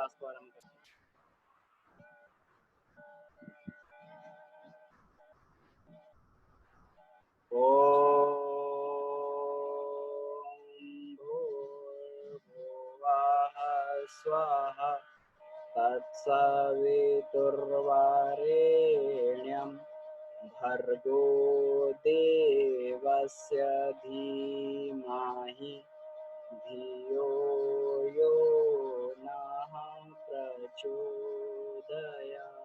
Class को आरंभ करते हैं। ओम भूर्भुवः स्वः तत्सवितुर्वरेण्यं भर्गो देवस्य धीमहि धियो यो नः प्रचोदयात्।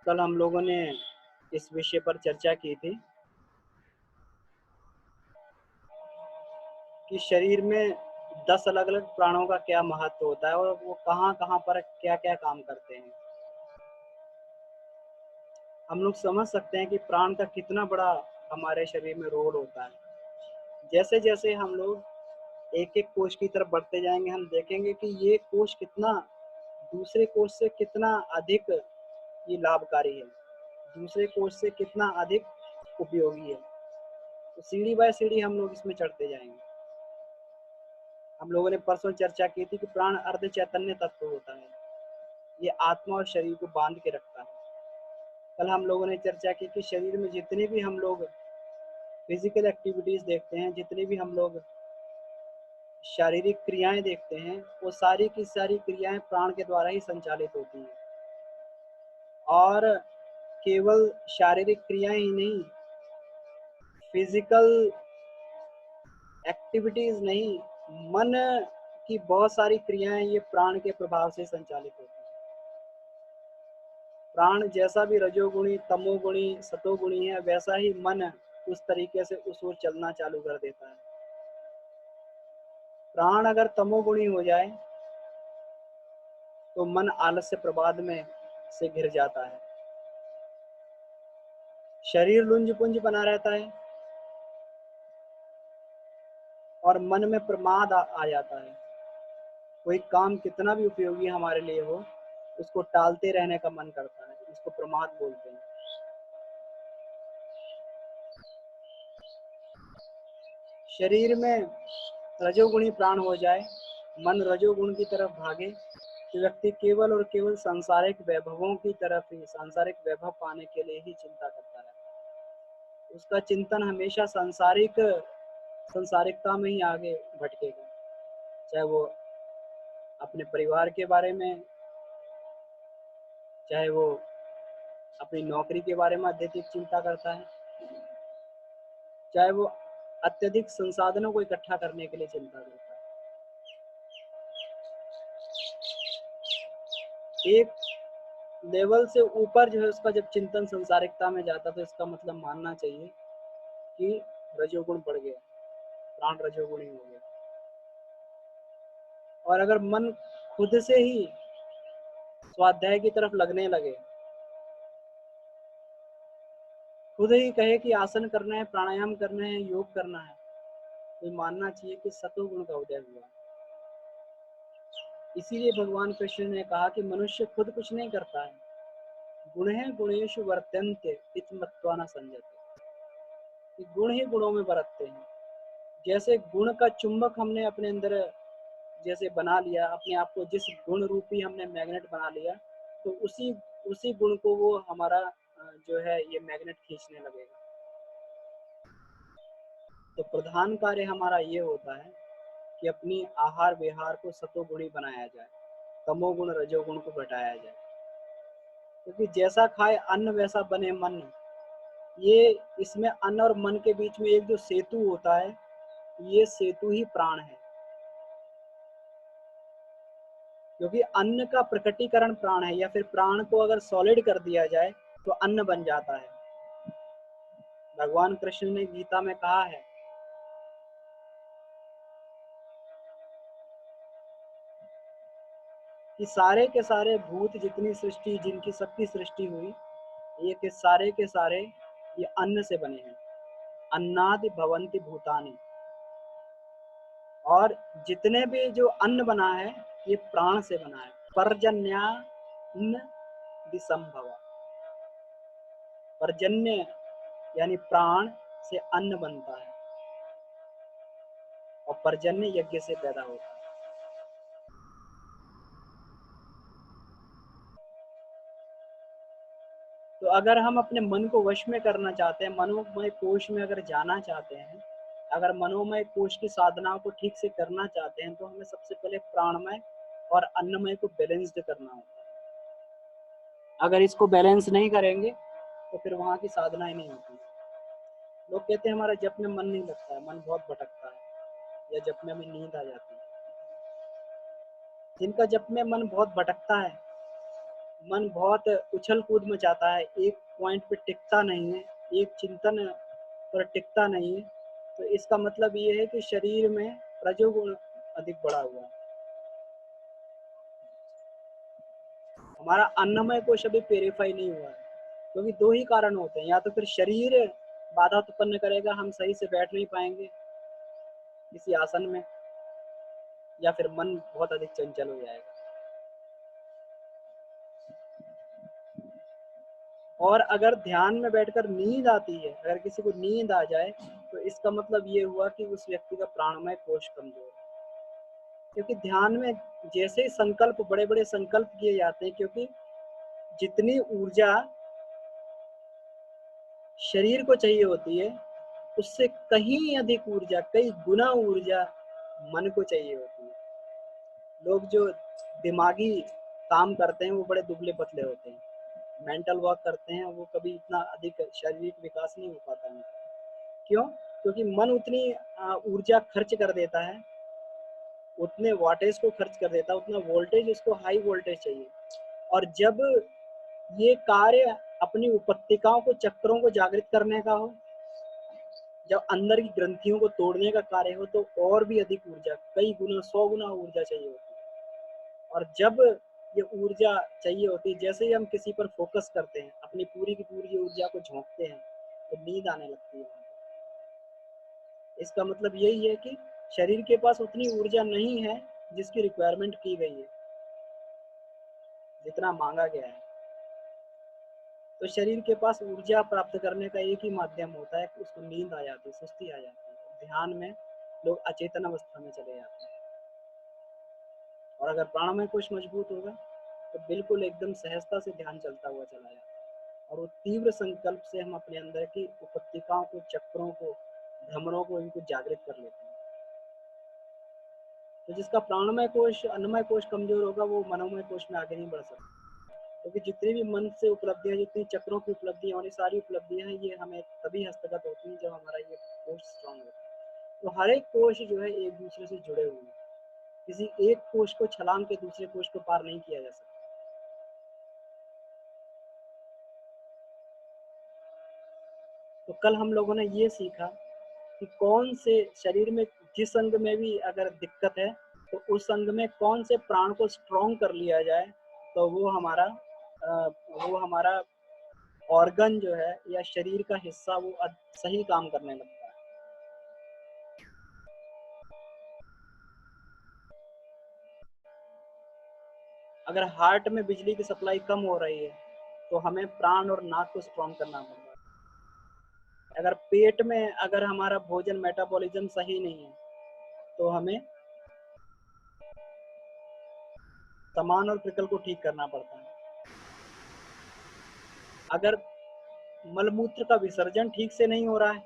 कल हम लोगों ने इस विषय पर चर्चा की थी कि शरीर में 10 अलग-अलग प्राणों का क्या महत्व होता है और वो कहाँ-कहाँ पर क्या-क्या काम करते हैं। हम लोग समझ सकते हैं कि प्राण का कितना बड़ा हमारे शरीर में रोल होता है। जैसे-जैसे हम लोग एक-एक कोश की तरफ बढ़ते जाएँगे, हम देखेंगे कि ये कोश कितना दूसरे कोश से कितना अधिक ये लाभकारी है, दूसरे कोश से कितना अधिक उपयोगी है। तो सीढ़ी बाय सीढ़ी हम लोग इसमें चढ़ते जाएँगे। हम लोगों ने परसों चर्चा की थी कि प्राण अर्ध चैतन्य तत्व होता है। ये आत्मा और शरीर को बांध के रखता है। कल हम लोगों ने चर्चा की कि शरीर में जितनी भी हम लोग फिजिकल एक्टिविटीज देखते हैं, जितनी भी हम लोग शारीरिक क्रियाएं देखते हैं, वो सारी की सारी क्रियाएं प्राण के द्वारा ही संचालित होती हैं। और केवल शारीरिक क्रियाएं ही नहीं, फिजिकल एक्टिविटीज नहीं, मन की बहुत सारी क्रियाएं ये प्राण के प्रभाव से संचालित होती हैं। प्राण जैसा भी रजोगुणी, तमोगुणी, सतोगुणी है, वैसा ही मन उस तरीके से उस ओर चलना चालू कर देता है। प्राण अगर तमोगुणी हो जाए तो मन आलस्य प्रमाद में से घिर जाता है, शरीर लुंज पुंज बना रहता है और मन में प्रमाद आ जाता है। कोई काम कितना भी उपयोगी हमारे लिए हो, उसको टालते रहने का मन करता है, इसको प्रमाद बोलते हैं। शरीर में रजोगुणी प्राण हो जाए, मन रजोगुण की तरफ भागे, तो व्यक्ति केवल और केवल सांसारिक वैभवों की तरफ ही, सांसारिक वैभव पाने के लिए ही चिंता करता रहता है। उसका चिंतन हमेशा सांसारिकता में ही आगे भटकेगा, चाहे वो अपने परिवार के बारे में, चाहे वो अपनी नौकरी के बारे में अत्यधिक चिंता करता है, चाहे वो अत्यधिक संसाधनों को इकट्ठा करने के लिए चिंता करता है। एक लेवल से ऊपर जो है उसका जब चिंतन संसारिकता में जाता, तो इसका मतलब मानना चाहिए कि रजोगुण बढ़ गया, प्राण रजोगुणी हो गया। और अगर मन खुद से ही स्वाध्याय की तरफ लगने लगे, खुद ही कहे कि आसन करना है, प्राणायाम करना है, योग करना है, तो मानना चाहिए कि सतोगुण का उदय हुआ। इसीलिए भगवान कृष्ण ने कहा कि मनुष्य खुद कुछ नहीं करता है, गुण है गुणेषु वर्तन्ते इति मत्वा न संजते। गुण ही गुणों में बरतते हैं। जैसे गुण का चुंबक हमने अपने अंदर जैसे बना लिया, अपने आप को जिस गुण रूपी हमने मैग्नेट बना लिया, तो उसी उसी गुण को वो हमारा जो है ये मैग्नेट खींचने लगेगा। तो प्रधान कार्य हमारा ये होता है कि अपनी आहार विहार को सतोगुणी बनाया जाए, तमोगुण रजोगुण को घटाया जाए, क्योंकि जैसा खाए अन्न वैसा बने मन। ये इसमें अन्न और मन के बीच में एक जो सेतु होता है, ये सेतु ही प्राण है, क्योंकि अन्न का प्रकटीकरण प्राण है, या फिर प्राण को अगर सॉलिड कर दिया जाए तो अन्न बन जाता है। भगवान कृष्ण ने गीता में कहा है कि सारे के सारे भूत, जितनी सृष्टि, जिनकी सबकी सृष्टि हुई, ये के सारे ये अन्न से बने हैं। अन्नादि भवन्ति भूतानि। और जितने भी जो अन्न बना है, ये प्राण से बना है। पर्जन्यान्न विसंभव। पर्जन्य यानी प्राण से अन्न बनता है। और पर्जन्य यज्ञ से पैदा होता है। तो अगर हम अपने मन को वश में करना चाहते हैं, मनोमय कोश में अगर जाना चाहते हैं, अगर मनोमय कोश की साधनाओं को ठीक से करना चाहते हैं, तो हमें सबसे पहले प्राणमय और अन्नमय को बैलेंस्ड करना होता है। अगर इसको बैलेंस नहीं करेंगे तो फिर वहाँ की साधनाएं नहीं होती। लोग कहते हैं हमारा जप में मन नहीं लगता है, मन बहुत भटकता है, या जप में हमें नींद आ जाती है। जिनका जप में मन बहुत भटकता है, मन बहुत उछल कूद मचाता है, एक पॉइंट पे टिकता नहीं है, एक चिंतन पर टिकता नहीं है, तो इसका मतलब ये है कि शरीर में रजोगुण अधिक बढ़ा हुआ है। हमारा अन्नमय कोश अभी प्यूरिफाई नहीं हुआ है, क्योंकि दो ही कारण होते हैं, या तो फिर शरीर बाधा उत्पन्न करेगा, हम सही से बैठ नहीं पाएंगे किसी आसन में, या फिर मन बहुत अधिक चंचल हो जाएगा। और अगर ध्यान में बैठकर नींद आती है, अगर किसी को नींद आ जाए, तो इसका मतलब ये हुआ कि उस व्यक्ति का प्राणमय कोश कमजोर है। क्योंकि ध्यान में जैसे ही संकल्प, बड़े बड़े संकल्प किए जाते हैं, क्योंकि जितनी ऊर्जा शरीर को चाहिए होती है, उससे कहीं अधिक ऊर्जा, कई गुना ऊर्जा मन को चाहिए होती है। लोग जो दिमागी काम करते हैं वो बड़े दुबले पतले होते हैं, मेंटल वर्क करते हैं वो कभी इतना अधिक शारीरिक विकास नहीं हो पाता है। क्यों? क्योंकि मन उतनी ऊर्जा खर्च कर देता है, उतने वाटेज को खर्च कर देता है, उतना वोल्टेज, उसको हाई वोल्टेज चाहिए। और जब ये कार्य अपनी उपत्तिकाओं को, चक्रों को जागृत करने का हो, जब अंदर की ग्रंथियों को तोड़ने का कार्य हो, तो और भी अधिक ऊर्जा, कई गुना, 100 गुना ऊर्जा चाहिए होती है। और जब ये ऊर्जा चाहिए होती है, जैसे ही हम किसी पर फोकस करते हैं, अपनी पूरी की पूरी ऊर्जा को झोंकते हैं, तो नींद आने लगती है। इसका मतलब यही है कि शरीर के पास उतनी ऊर्जा नहीं है जिसकी रिक्वायरमेंट की गई है, जितना मांगा गया है। तो शरीर के पास ऊर्जा प्राप्त करने का एक ही माध्यम होता है कि उसको नींद आ जाती है, सुस्ती आ जाती है, ध्यान में लोग अचेतन अवस्था में चले जाते हैं। और अगर प्राणमय कोश मजबूत होगा तो बिल्कुल एकदम सहजता से ध्यान चलता हुआ चला जाता है, और वो तीव्र संकल्प से हम अपने अंदर की उपत्तिकाओं को, चक्रों को, भ्रमरों को, इनको जागृत कर लेते हैं। तो जिसका प्राणमय कोश, अन्नमय कोश कमजोर होगा, वो मनोमय कोश में आगे नहीं बढ़ सकता। क्योंकि जितनी भी मन से उपलब्धियां, जितनी चक्रों की उपलब्धियां और ये सारी उपलब्धियां हैं, ये हमें तभी हस्तगत होती हैं जब हमारा ये कोश स्ट्रांग होता है। तो हर एक कोश जो है एक दूसरे से जुड़े हुए हैं, किसी एक कोश को छलांग के दूसरे कोश को पार नहीं किया जा सकता। तो कल हम लोगों ने ये सीखा कि कौन से शरीर में, जिस अंग में भी अगर दिक्कत है, तो उस अंग में कौन से प्राण को स्ट्रॉन्ग कर लिया जाए, तो वो हमारा ऑर्गन जो है, या शरीर का हिस्सा, वो सही काम करने लगता है। अगर हार्ट में बिजली की सप्लाई कम हो रही है, तो हमें प्राण और नाक को स्ट्रॉन्ग करना पड़ेगा। अगर पेट में, अगर हमारा भोजन मेटाबॉलिज्म सही नहीं है, तो हमें समान और त्रिकल को ठीक करना पड़ता है। अगर मलमूत्र का विसर्जन ठीक से नहीं हो रहा है,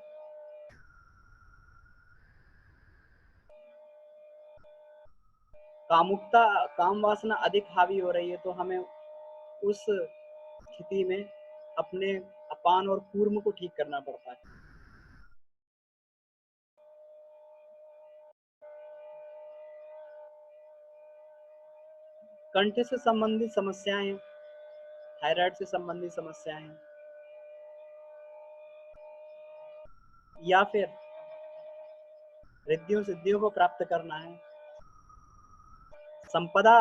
कामुकता, काम वासना अधिक हावी हो रही है, तो हमें उस स्थिति में अपने अपान और कूर्म को ठीक करना पड़ता है। कंठ से संबंधित समस्याएं हैं, थायराइड से संबंधित समस्याएं हैं, या फिर रिद्धियों सिद्धियों को प्राप्त करना है, संपदा,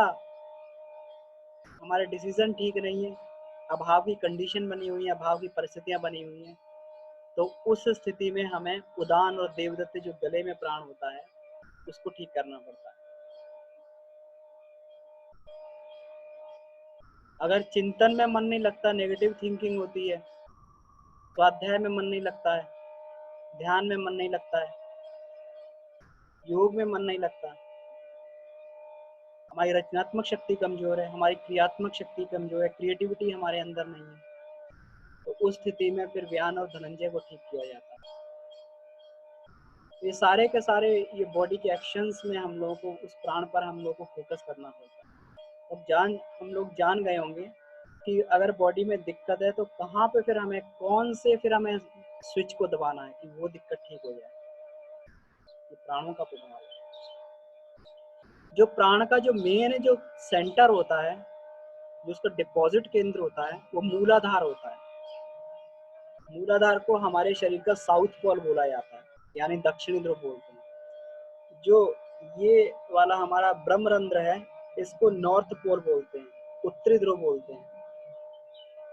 हमारे डिसीजन ठीक नहीं है, अभाव की कंडीशन बनी हुई है, अभाव की परिस्थितियां बनी हुई हैं, तो उस स्थिति में हमें उदान और देवदत्त, जो गले में प्राण होता है, उसको ठीक करना पड़ता है। अगर चिंतन में मन नहीं लगता, नेगेटिव थिंकिंग होती है, स्वाध्याय में मन नहीं लगता है, ध्यान में मन नहीं लगता है, योग में मन नहीं लगता, हमारी रचनात्मक शक्ति कमजोर है, हमारी क्रियात्मक शक्ति कमजोर है, क्रिएटिविटी हमारे अंदर नहीं है, तो उस स्थिति में फिर व्यान और धनंजय को ठीक किया जाता है। ये सारे के सारे ये बॉडी के एक्शंस में हम लोगों को उस प्राण पर हम लोगों को फोकस करना पड़ता है। अब हम लोग जान गए होंगे कि अगर बॉडी में दिक्कत है तो कहाँ पे फिर हमें फिर हमें स्विच को दबाना है कि वो दिक्कत ठीक हो जाए। ये प्राणों का प्रभाव है। जो प्राण का जो मेन जो सेंटर होता है, जो उसका डिपॉजिट केंद्र होता है, वो मूलाधार होता है। मूलाधार को हमारे शरीर का साउथ पोल बोला जाता है, यानी दक्षिणी ध्रुव बोलते हैं। जो ये वाला हमारा ब्रह्मरंध्र है, इसको नॉर्थ पोल बोलते हैं, उत्तरी ध्रुव बोलते हैं।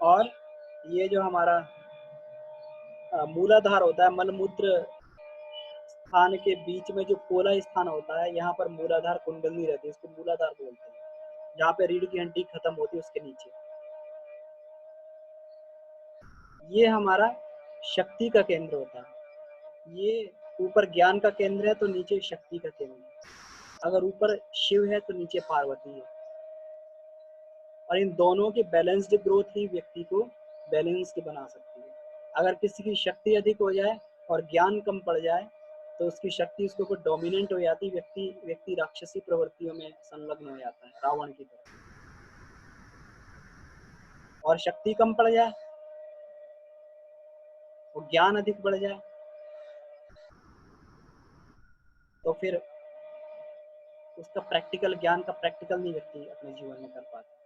और ये जो हमारा मूलाधार होता है, मलमूत्र स्थान के बीच में जो पोला स्थान होता है, यहाँ पर मूलाधार कुंडली रहती है, इसको मूलाधार बोलते हैं, जहाँ पे रीढ़ की हड्डी खत्म होती है उसके नीचे। ये हमारा शक्ति का केंद्र होता है। ये ऊपर ज्ञान का केंद्र है तो नीचे शक्ति का केंद्र है। अगर ऊपर शिव है तो नीचे पार्वती है। और इन दोनों की बैलेंस्ड ग्रोथ ही व्यक्ति को बैलेंस्ड बना सकती है। अगर किसी की शक्ति अधिक हो जाए और ज्ञान कम पड़ जाए तो उसकी शक्ति उसके ऊपर डोमिनेंट हो जाती, व्यक्ति राक्षसी प्रवृत्तियों में संलग्न हो जाता है, रावण की तरह। और शक्ति कम पड़ जाए और ज्ञान अधिक बढ़ जाए तो फिर उसका प्रैक्टिकल ज्ञान का प्रैक्टिकल नहीं व्यक्ति अपने जीवन में कर पाता,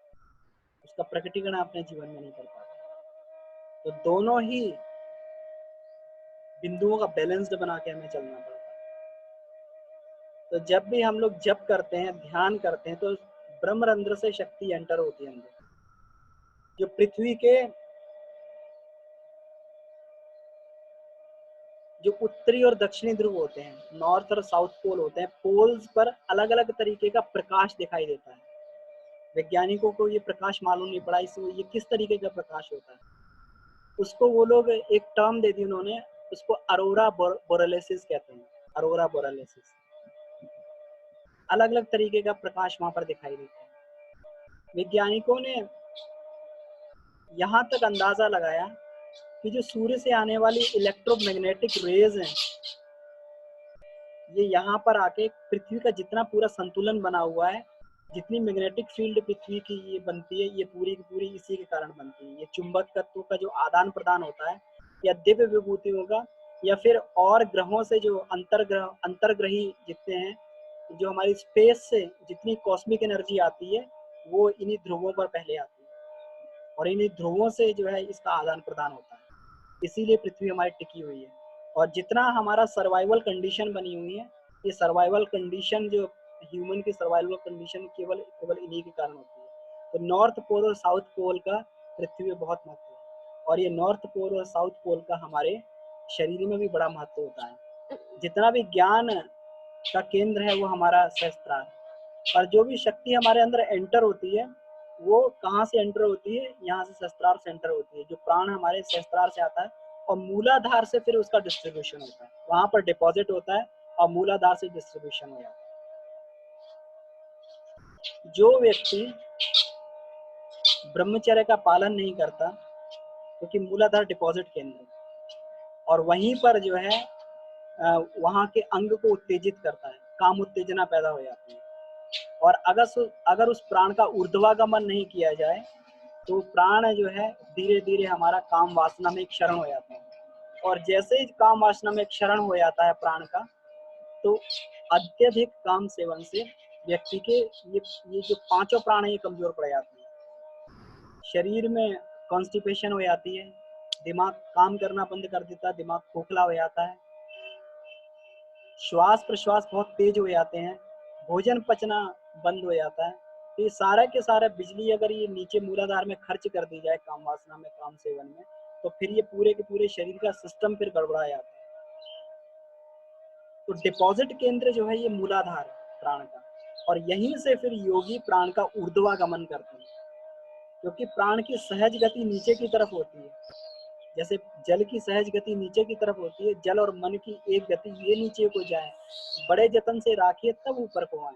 उसका प्रकटीकरण अपने जीवन में नहीं कर पाता। तो दोनों ही बिंदुओं का बैलेंस्ड बना के हमें चलना पड़ता है। तो जब भी हम लोग जप करते हैं, ध्यान करते हैं, तो ब्रह्मरंध्र से शक्ति एंटर होती है अंदर। जो पृथ्वी के जो उत्तरी और दक्षिणी ध्रुव होते हैं, नॉर्थ और साउथ पोल होते हैं, पोल्स पर अलग अलग तरीके का प्रकाश दिखाई देता है। वैज्ञानिकों को ये प्रकाश मालूम नहीं पड़ा इसमें ये किस तरीके का प्रकाश होता है। उसको वो लोग एक टर्म दे दी उन्होंने, उसको अरोरा बोरेलिस कहते हैं। अरोरा बोरेलिस, अलग अलग तरीके का प्रकाश वहां पर दिखाई देता है। वैज्ञानिकों ने यहाँ तक अंदाजा लगाया कि जो सूर्य से आने वाली इलेक्ट्रोमैग्नेटिक रेज हैं, ये यहाँ पर आके पृथ्वी का जितना पूरा संतुलन बना हुआ है, जितनी मैग्नेटिक फील्ड पृथ्वी की ये बनती है, ये पूरी की पूरी इसी के कारण बनती है। ये चुंबक तत्व का जो आदान प्रदान होता है, या दिव्य विभूतियों का, या फिर और ग्रहों से जो अंतर्ग्रही जितने हैं, जो हमारी स्पेस से जितनी कॉस्मिक एनर्जी आती है, वो इन्हीं ध्रुवों पर पहले आती है और इन्हीं ध्रुवों से जो है इसका आदान प्रदान होता है। इसीलिए पृथ्वी हमारी टिकी हुई है। और जितना हमारा सर्वाइवल कंडीशन बनी हुई है, ये सर्वाइवल कंडीशन जो ह्यूमन की सर्वाइवल कंडीशन केवल केवल इन्हीं के कारण होती है। तो नॉर्थ पोल और साउथ पोल का पृथ्वी में बहुत महत्व है, और ये नॉर्थ पोल और साउथ पोल का हमारे शरीर में भी बड़ा महत्व होता है। जितना भी ज्ञान का केंद्र है वो हमारा सहस्त्रार, और जो भी शक्ति हमारे अंदर एंटर होती है वो कहाँ से एंटर होती है, यहाँ से सहस्त्रार से एंटर होती है। जो प्राण हमारे सहस्त्रार से आता है और मूलाधार से फिर उसका डिस्ट्रीब्यूशन होता है, वहां पर डिपॉजिट होता है और मूलाधार से डिस्ट्रीब्यूशन हो जाता है। जो व्यक्ति ब्रह्मचर्य का पालन नहीं करता, क्योंकि मूलाधार डिपॉजिट केंद्र है और वहीं पर जो है वहां के अंग को उत्तेजित करता है, काम उत्तेजना पैदा हो जाती है। और अगर उस प्राण का ऊर्ध्वागमन नहीं किया जाए तो प्राण जो है धीरे धीरे हमारा काम वासना में क्षरण हो जाता है। और जैसे ही काम वासना में क्षरण हो जाता है प्राण का, तो अत्यधिक काम सेवन से व्यक्ति के ये जो पांचों प्राण है ये कमजोर पड़ जाते हैं। शरीर में कॉन्स्टिपेशन हो जाती है, दिमाग काम करना बंद कर देता है, दिमाग खोखला हो जाता है, श्वास प्रश्वास बहुत तेज हो जाते हैं, भोजन पचना बंद हो जाता है। तो ये सारा के सारा बिजली अगर ये नीचे मूलाधार में खर्च कर दी जाए काम वासना में, काम सेवन में, तो फिर ये पूरे के पूरे शरीर का सिस्टम फिर गड़बड़ा जाता है। तो डिपॉजिट केंद्र जो है ये मूलाधार प्राण का, और यहीं से फिर योगी प्राण का ऊर्ध्वागमन करते हैं, क्योंकि प्राण की सहज गति नीचे की तरफ होती है। जैसे जल की सहज गति नीचे की तरफ होती है, जल और मन की एक गति ये नीचे को जाए, बड़े जतन से राखिए तब ऊपर को आए।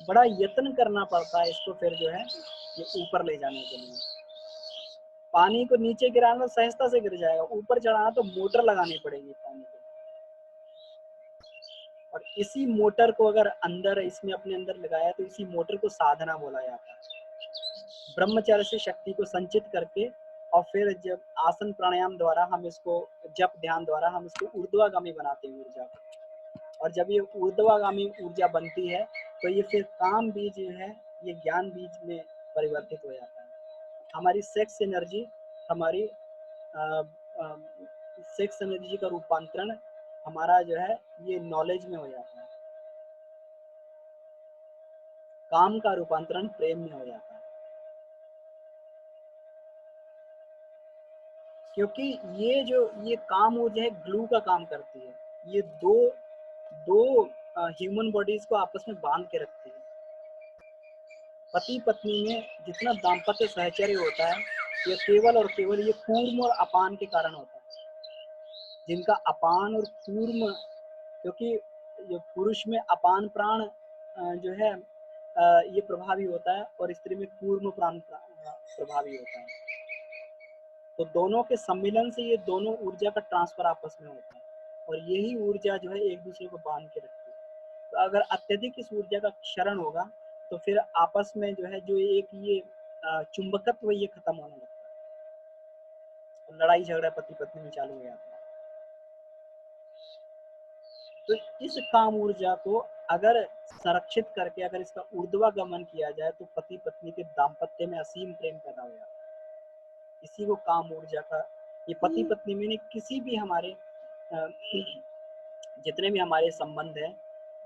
बड़ा यत्न करना पड़ता है इसको फिर जो है ये ऊपर ले जाने के लिए। पानी को नीचे गिराना सहजता से गिर जाएगा, ऊपर चढ़ाना तो मोटर लगानी पड़ेगी पानी को। और इसी मोटर को अगर अंदर इसमें अपने अंदर लगाया तो इसी मोटर को साधना बोला जाता है। ब्रह्मचर्य से शक्ति को संचित करके और फिर जब आसन प्राणायाम द्वारा हम इसको, जप ध्यान द्वारा हम इसको ऊर्ध्वगामी बनाते हैं ऊर्जा को। और जब ये ऊर्ध्वगामी ऊर्जा बनती है तो ये फिर काम बीज जो है ये ज्ञान बीज में परिवर्तित हो जाता है। हमारी सेक्स एनर्जी, हमारी सेक्स एनर्जी का रूपांतरण हमारा जो है ये नॉलेज में हो जाता है, काम का रूपांतरण प्रेम में हो जाता है। क्योंकि ये काम ऊर्जा है ग्लू का काम करती है। ये दो दो ह्यूमन बॉडीज को आपस में बांध के रखती है। पति पत्नी में जितना दाम्पत्य सहचर्य होता है ये केवल और केवल ये कूर्म और अपान के कारण होता है। जिनका अपान और कूर्म, क्योंकि ये पुरुष में अपान प्राण जो है ये प्रभावी होता है और स्त्री में कूर्म प्राण प्रभावी होता है। तो दोनों के सम्मिलन से ये दोनों ऊर्जा का ट्रांसफर आपस में होता है और यही ऊर्जा जो है एक दूसरे को बांध के रखती है। तो अगर अत्यधिक इस ऊर्जा का क्षरण होगा तो फिर आपस में जो है जो एक ये चुंबकत्व ये खत्म होने लगता है और लड़ाई झगड़ा पति पत्नी में चालू हो जाता है। तो इस काम ऊर्जा को अगर संरक्षित करके अगर इसका ऊर्ध्वगमन किया जाए तो पति पत्नी के दाम्पत्य में असीम प्रेम पैदा हो जाता है। इसी को काम ऊर्जा का, ये पति पत्नी में नहीं, किसी भी हमारे जितने भी हमारे संबंध है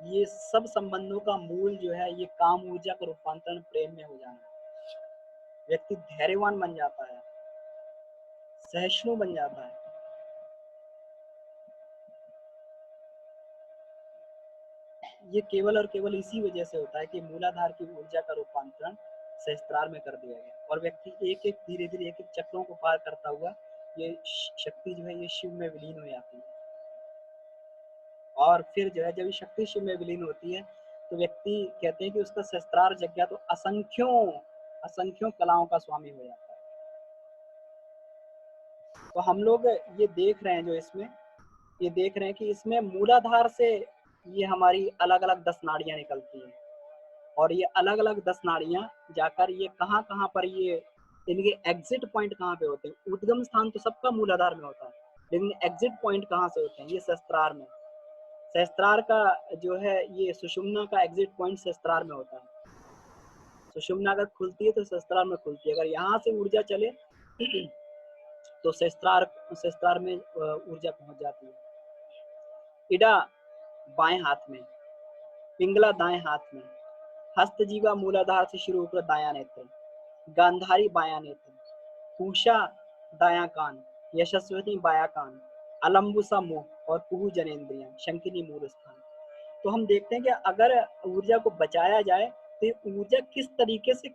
ये सब संबंधों का मूल जो है ये काम ऊर्जा का रूपांतरण प्रेम में हो जाना है। व्यक्ति धैर्यवान बन जाता है, सहिष्णु बन जाता है। ये केवल और केवल इसी वजह से होता है कि मूलाधार की ऊर्जा का रूपांतरण सहस्त्रार में कर दिया गया और व्यक्ति एक एक धीरे धीरे एक एक चक्रों को पार करता हुआ ये शक्ति जो है ये शिव में विलीन हो जाती है। और फिर जो है जब ये शक्ति शिव में विलीन होती है तो व्यक्ति कहते हैं कि उसका सहस्त्रार जग गया तो असंख्यों असंख्यों कलाओं का स्वामी हो जाता है। तो हम लोग ये देख रहे हैं जो इसमें ये देख रहे हैं कि इसमें मूलाधार से ये हमारी अलग अलग 10 नाड़ियां निकलती हैं और ये अलग अलग 10 नाड़ियां जाकर ये कहाँ कहाँ पर ये इनके एग्जिट पॉइंट कहाँ पे होते हैं। उद्गम स्थान तो सबका मूलाधार में होता है लेकिन एग्जिट पॉइंट कहाँ से होते हैं, ये सहस्त्रार में। सहस्त्रार का जो है ये सुषुम्ना का एग्जिट पॉइंट सहस्त्रार में होता है। सुषुम्ना अगर खुलती है तो सहस्त्रार में खुलती है। अगर यहाँ से ऊर्जा चले तो सहस्त्रार में ऊर्जा पहुंच जाती है। इडा बाएं हाथ में, पिंगला दाएं हाथ में, हस्तजीवा मूलाधार से शुरू होकर दायां नेत्र, गांधारी बायां नेत्र, पूषा दायां कान, यशस्वती बायां कान, अलम्बुसा मुंह और पुहु जनेन्द्रियां, शंकिनी मूल स्थान। तो हम देखते हैं कि अगर ऊर्जा को बचाया जाए तो ये ऊर्जा किस तरीके से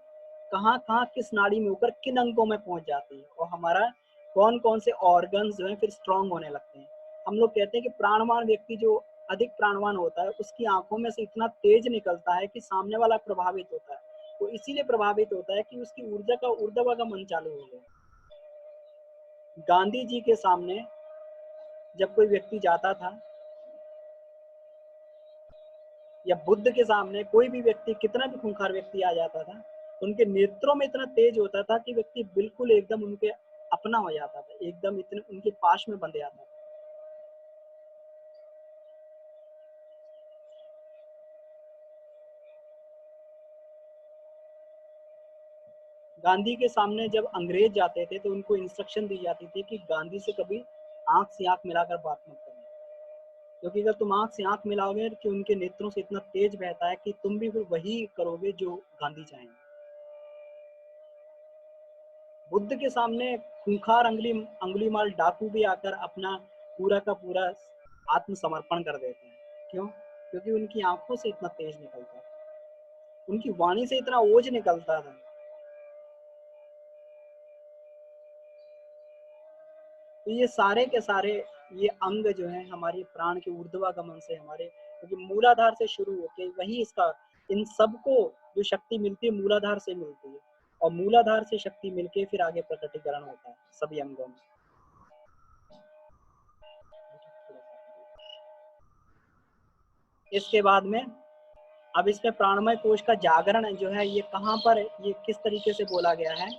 कहाँ कहाँ किस नाड़ी में होकर किन अंगों में पहुंच जाती है और हमारा कौन कौन से ऑर्गन्स जो है फिर स्ट्रांग होने लगते हैं। हम लोग कहते हैं कि प्राणवान व्यक्ति जो अधिक प्राणवान होता है उसकी आंखों में से इतना तेज निकलता है कि सामने वाला प्रभावित होता है। वो इसीलिए प्रभावित होता है कि उसकी ऊर्जा का ऊर्ध्वगमन चालू हो गया। गांधी जी के सामने जब कोई व्यक्ति जाता था या बुद्ध के सामने कोई भी व्यक्ति, कितना भी खूंखार व्यक्ति आ जाता था, उनके नेत्रों में इतना तेज होता था कि व्यक्ति बिल्कुल एकदम उनके अपना हो जाता था, एकदम इतने उनके पास में बंध जाता था। गांधी के सामने जब अंग्रेज जाते थे तो उनको इंस्ट्रक्शन दी जाती थी कि गांधी से कभी आंख से आंख मिलाकर बात मत करना, क्योंकि अगर तुम आंख से आंख मिलाओगे कि उनके नेत्रों से इतना तेज बहता है कि तुम भी फिर वही करोगे जो गांधी चाहेंगे। बुद्ध के सामने खूंखार अंगुलीमाल डाकू भी आकर अपना पूरा का पूरा आत्मसमर्पण कर देते हैं। क्यों? क्योंकि उनकी आंखों से इतना तेज निकलता था, उनकी वाणी से इतना ओज निकलता था। तो ये सारे के सारे ये अंग जो है हमारे प्राण के ऊर्ध्वागमन से, हमारे क्योंकि मूलाधार से शुरू होके वही इसका, इन सबको जो शक्ति मिलती है मूलाधार से मिलती है, और मूलाधार से शक्ति मिलके फिर आगे प्रकटीकरण होता है सभी अंगों में। इसके बाद में अब इसमें प्राणमय कोश का जागरण जो है ये कहाँ पर, ये किस तरीके से बोला गया है,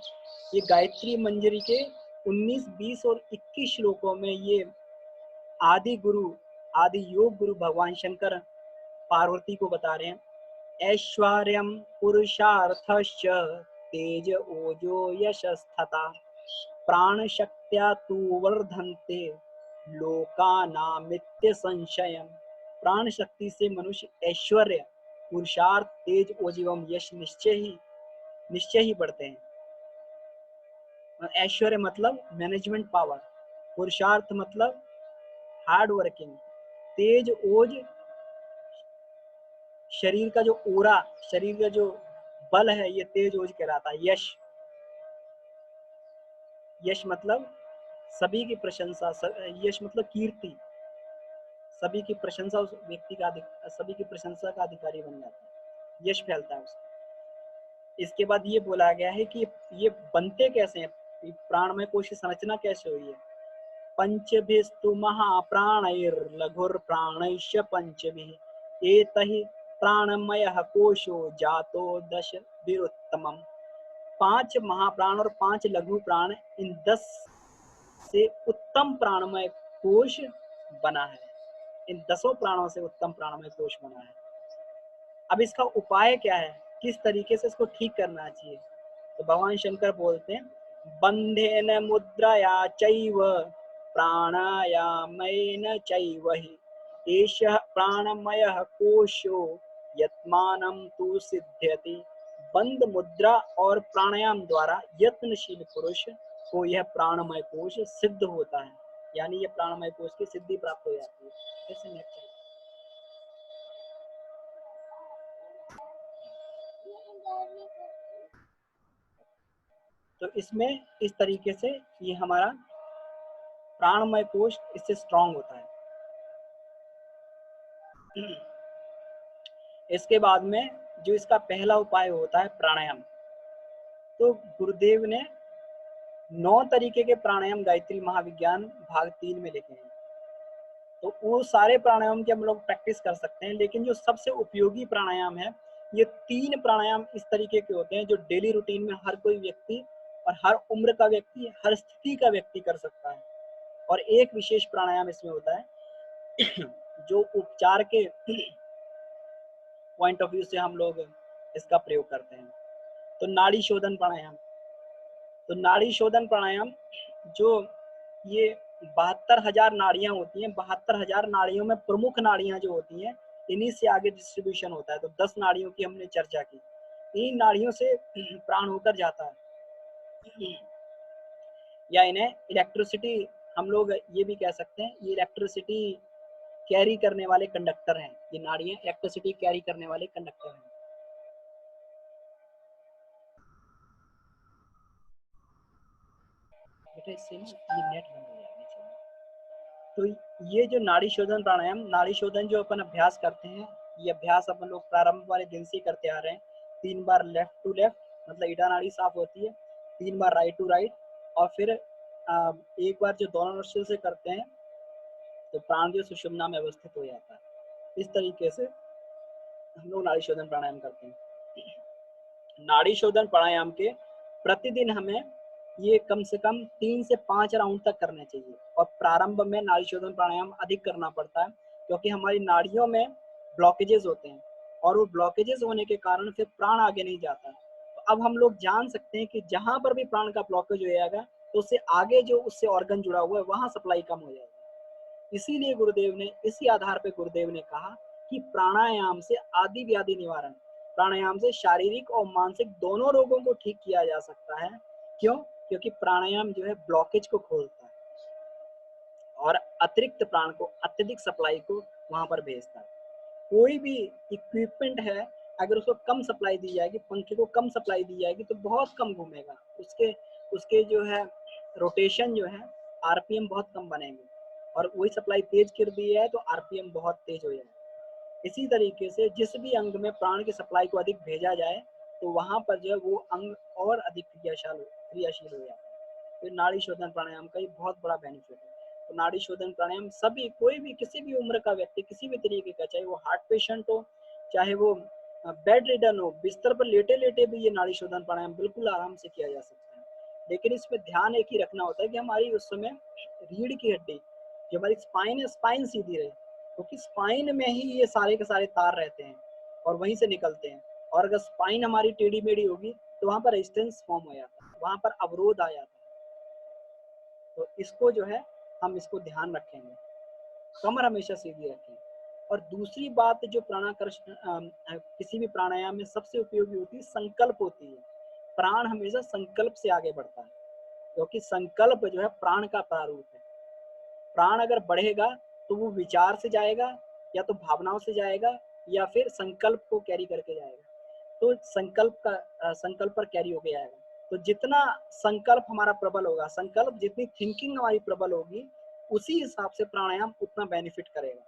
ये गायत्री मंजरी के 19, 20 और 21 श्लोकों में ये आदि गुरु, आदि योग गुरु भगवान शंकर पार्वती को बता रहे हैं। ऐश्वर्यम पुरुषार्थश्च तेज ओजो यशस्तथा प्राण शक्त्या तु वर्धन्ते लोकानामित्य संशयम। प्राण शक्ति से मनुष्य ऐश्वर्य, पुरुषार्थ, तेज ओज एवं यश निश्चय ही बढ़ते हैं। ऐश्वर्य मतलब मैनेजमेंट पावर, पुरुषार्थ मतलब हार्ड वर्किंग, तेज ओज शरीर का जो ओरा, शरीर का जो बल है ये तेज ओज कहलाता है। यश, यश मतलब सभी की प्रशंसा, यश मतलब कीर्ति, सभी की प्रशंसा उस व्यक्ति का, सभी की प्रशंसा का अधिकारी बन जाता है, यश फैलता है उसका। इसके बाद ये बोला गया है कि ये बनते कैसे हैं, प्राणमय कोश की संरचना कैसे हुई है। पंचभिस्तु महाप्राणैर्लघुर प्राणैश्च पंचभिः एतहि प्राणमयः कोशो जातो दश विरुत्तमम्। 5 महाप्राण और 5 लघु प्राण, इन 10 से उत्तम प्राणमय कोश बना है। इन 10 प्राणों से उत्तम प्राणमय कोश बना है। अब इसका उपाय क्या है, किस तरीके से इसको ठीक करना चाहिए, तो भगवान शंकर बोलते हैं बंधेन मुद्रया चैव प्राणायामेन चैव हि एषः प्राणमयः कोशो यत्मानं तु सिद्ध्यति। बंद मुद्रा और प्राणायाम द्वारा यत्नशील पुरुष को यह प्राणमय कोश सिद्ध होता है, यानी यह प्राणमय कोश की सिद्धि प्राप्त हो जाती है। ऐसे नेक्स्ट, तो इसमें इस तरीके से ये हमारा प्राणमय कोश इससे स्ट्रांग होता है। इसके बाद में जो इसका पहला उपाय होता है प्राणायाम, तो गुरुदेव ने 9 तरीके के प्राणायाम गायत्री महाविज्ञान भाग 3 में लिखे हैं। तो वो सारे प्राणायाम के हम लोग प्रैक्टिस कर सकते हैं, लेकिन जो सबसे उपयोगी प्राणायाम है, ये 3 प्राणायाम इस तरीके के होते हैं जो डेली रूटीन में हर कोई व्यक्ति और हर उम्र का व्यक्ति, हर स्थिति का व्यक्ति कर सकता है। और एक विशेष प्राणायाम इसमें होता है जो उपचार के पॉइंट ऑफ व्यू से हम लोग इसका प्रयोग करते हैं। तो नाड़ी शोधन प्राणायाम, तो नाड़ी शोधन प्राणायाम जो ये 72,000 नाड़ियां होती हैं, 72,000 नाड़ियों में प्रमुख नाड़ियां जो होती हैं, इन्हीं से आगे डिस्ट्रीब्यूशन होता है। तो 10 नाड़ियों की हमने चर्चा की, इन नाड़ियों से प्राण होकर जाता है, या इन्हें इलेक्ट्रिसिटी, हम लोग ये भी कह सकते हैं, ये इलेक्ट्रिसिटी कैरी करने वाले कंडक्टर हैं। ये नाड़ियां इलेक्ट्रिसिटी कैरी करने वाले कंडक्टर हैं। बेटा इससे ना ये नेट बंद हो जाना चाहिए। तो ये जो नाड़ी शोधन प्राणायाम, नाड़ी शोधन जो अपन अभ्यास करते हैं, ये अभ्यास अपन लोग प्रारंभ वाले दिन से करते आ रहे हैं। 3 बार लेफ्ट टू लेफ्ट, मतलब ईडा नाड़ी साफ होती है, 3 बार राइट टू राइट, और फिर एक बार जो दोनों नोस्ट्रिल से करते हैं तो प्राण जो सुषुम्ना में अवस्थित हो जाता है। इस तरीके से हम लोग नाड़ी शोधन प्राणायाम करते हैं। नाड़ी शोधन प्राणायाम के प्रतिदिन हमें ये कम से कम 3 से 5 राउंड तक करने चाहिए। और प्रारंभ में नाड़ी शोधन प्राणायाम अधिक करना पड़ता है, क्योंकि हमारी नाड़ियों में ब्लॉकेजेस होते हैं, और वो ब्लॉकेजेस होने के कारण फिर प्राण आगे नहीं जाता। तो अब हम लोग जान सकते हैं कि जहां पर भी प्राण का ब्लॉकेज हो जाएगा, तो उससे आगे जो उससे ऑर्गन जुड़ा हुआ है वहां सप्लाई कम हो जाएगी। इसीलिए गुरुदेव ने, इसी आधार पर गुरुदेव ने कहा कि प्राणायाम से आदि व्याधि निवारण, प्राणायाम से शारीरिक और मानसिक दोनों रोगों को ठीक किया जा सकता है। क्यों? क्योंकि प्राणायाम जो है ब्लॉकेज को खोलता है और अतिरिक्त प्राण को, अत्यधिक सप्लाई को वहां पर भेजता है। कोई भी इक्विपमेंट है, अगर उसको कम सप्लाई दी जाएगी, पंखे को कम सप्लाई दी जाएगी, तो बहुत कम घूमेगा, उसके उसके जो है रोटेशन जो है आरपीएम बहुत कम बनेंगे, और वही सप्लाई तेज कर दी है तो आरपीएम बहुत तेज हो जाएगा। इसी तरीके से जिस भी अंग में प्राण की सप्लाई को अधिक भेजा जाए तो वहां पर जो है वो अंग और अधिक क्रियाशील हो जाता है। तो नाड़ी शोधन प्राणायाम का ये बहुत बड़ा बेनिफिट है। तो नाड़ी शोधन प्राणायाम सभी, कोई भी किसी भी उम्र का व्यक्ति किसी भी तरीके का, चाहे वो हार्ट पेशेंट हो, चाहे वो बेड रिडन हो, बिस्तर पर लेटे लेटे भी ये नाड़ी शोधन प्राणायाम बिल्कुल आराम से किया जा सकता है। लेकिन इसमें ध्यान एक ही रखना होता है कि हमारी उस समय रीढ़ की हड्डी, जो हमारी स्पाइन है, स्पाइन सीधी रहे, क्योंकि स्पाइन में ही ये सारे के सारे तार रहते हैं और वहीं से निकलते हैं। और अगर स्पाइन हमारी टेढ़ी मेढ़ी होगी तो वहां पर रेजिस्टेंस फॉर्म हो जाता है, वहां पर अवरोध आ जाता है। तो इसको जो है हम इसको ध्यान रखेंगे, कमर हमेशा सीधी रखें। और दूसरी बात जो प्राणाकर्षण किसी भी प्राणायाम में सबसे उपयोगी होती है, संकल्प होती है। प्राण हमेशा संकल्प से आगे बढ़ता है, क्योंकि संकल्प जो है प्राण का प्रारूप है। प्राण अगर बढ़ेगा तो वो विचार से जाएगा, या तो भावनाओं से जाएगा, या फिर संकल्प को कैरी करके जाएगा। तो संकल्प पर कैरी होके आएगा। तो जितना संकल्प हमारा प्रबल होगा, संकल्प जितनी थिंकिंग हमारी प्रबल होगी, उसी हिसाब से प्राणायाम उतना बेनिफिट करेगा।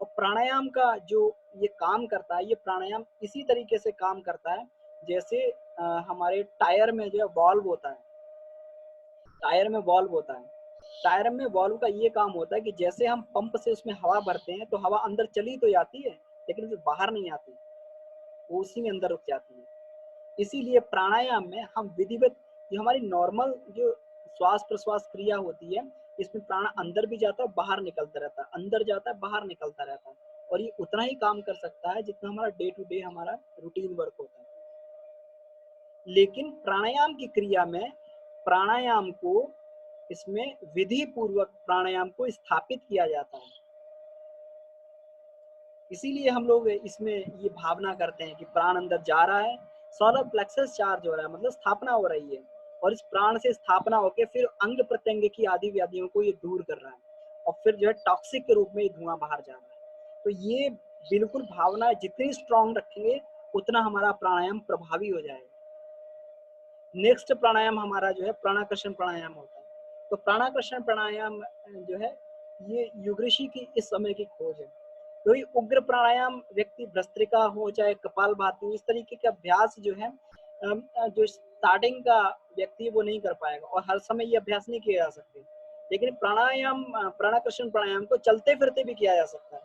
और प्राणायाम का जो ये काम करता है, ये प्राणायाम इसी तरीके से काम करता है जैसे हमारे टायर में जो है वॉल्व होता है। टायर में वॉल्व होता है। टायर में वॉल्व का ये काम होता है कि जैसे हम पंप से उसमें हवा भरते हैं तो हवा अंदर चली तो जाती है, लेकिन फिर बाहर नहीं आती, वो उसी में अंदर रुक जाती है। इसीलिए प्राणायाम में हम विधिवत, जो हमारी नॉर्मल जो श्वास प्रश्वास क्रिया होती है, इसमें प्राण अंदर भी जाता है, बाहर निकलता रहता है, अंदर जाता है, बाहर निकलता रहता है। और ये उतना ही काम कर सकता है जितना हमारा डे टू डे हमारा रूटीन वर्क होता है। लेकिन प्राणायाम की क्रिया में प्राणायाम को, इसमें विधि पूर्वक प्राणायाम को स्थापित किया जाता है। इसीलिए हम लोग इसमें ये भावना करते हैं कि प्राण अंदर जा रहा है, सोलर प्लेक्सस चार्ज हो रहा है, मतलब स्थापना हो रही है, और इस प्राण से स्थापना होकर फिर अंग प्रत्यंग की आदि व्याधियों को ये दूर कर रहा है, और फिर जो है टॉक्सिक के रूप में ये धुआं बाहर जा रहा है। तो ये बिल्कुल भावना जितनी स्ट्रांग रखेंगे उतना हमारा प्राणायाम प्रभावी हो जाएगा। नेक्स्ट प्राणायाम हमारा जो है प्राणाकर्षण प्राणायाम होता है। तो प्राणाकर्षण प्राणायाम जो है ये युग ऋषि की इस समय की खोज है। तो ये उग्र प्राणायाम व्यक्ति भस्त्रिका हो चाहे कपालभाति हो, इस तरीके के अभ्यास जो है जो स्टार्टिंग का व्यक्ति वो नहीं कर पाएगा, और हर समय ये अभ्यास नहीं किए जा सकते। लेकिन प्राणायाम, प्राणाकर्षण प्राणायाम को चलते फिरते भी किया जा सकता है।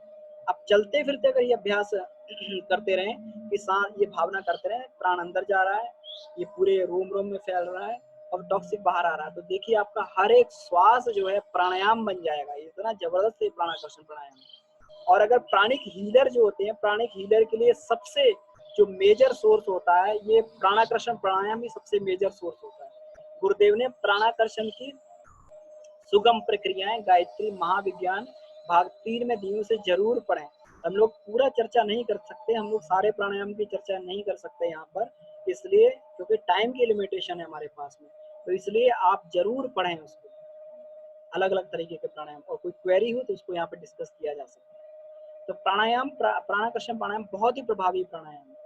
अब चलते फिरते अगर ये अभ्यास करते रहें कि सांस, ये भावना करते रहें प्राण अंदर जा रहा है, ये पूरे रोम रोम में फैल रहा है और टॉक्सिक बाहर आ रहा है, तो देखिए आपका हर एक श्वास जो है प्राणायाम बन जाएगा। इतना जबरदस्त है प्राणाकर्षण प्राणायाम। और अगर प्राणिक हीलर जो होते हैं, प्राणिक हीलर के लिए सबसे जो मेजर सोर्स होता है, ये प्राणाकर्षण प्राणायाम ही सबसे मेजर सोर्स होता है। गुरुदेव ने प्राणाकर्षण की सुगम प्रक्रियाएं गायत्री महाविज्ञान भाग 3 में दी, उसे जरूर पढ़ें। हम लोग पूरा चर्चा नहीं कर सकते, हम लोग सारे प्राणायाम की चर्चा नहीं कर सकते यहाँ पर, इसलिए क्योंकि टाइम की लिमिटेशन है हमारे पास में। तो इसलिए आप जरूर पढ़ें उसको, अलग अलग तरीके के प्राणायाम, और कोई क्वेरी हो तो उसको यहाँ पे डिस्कस किया जा सकता है। तो प्राणायाम, प्राणाकर्षण प्राणायाम बहुत ही प्रभावी प्राणायाम है।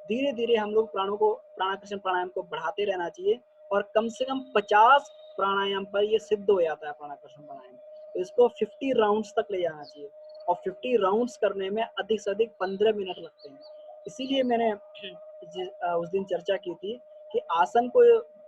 धीरे धीरे हम लोग प्राणाकर्षण प्राणायाम को बढ़ाते रहना चाहिए, और कम से कम 50 प्राणायाम पर ये सिद्ध हो जाता है प्राणाकर्षण प्राणायाम। तो इसको 50 राउंड्स तक ले जाना चाहिए, और 50 राउंड्स करने में अधिक से अधिक 15 मिनट लगते हैं। इसीलिए मैंने उस दिन चर्चा की थी कि आसन को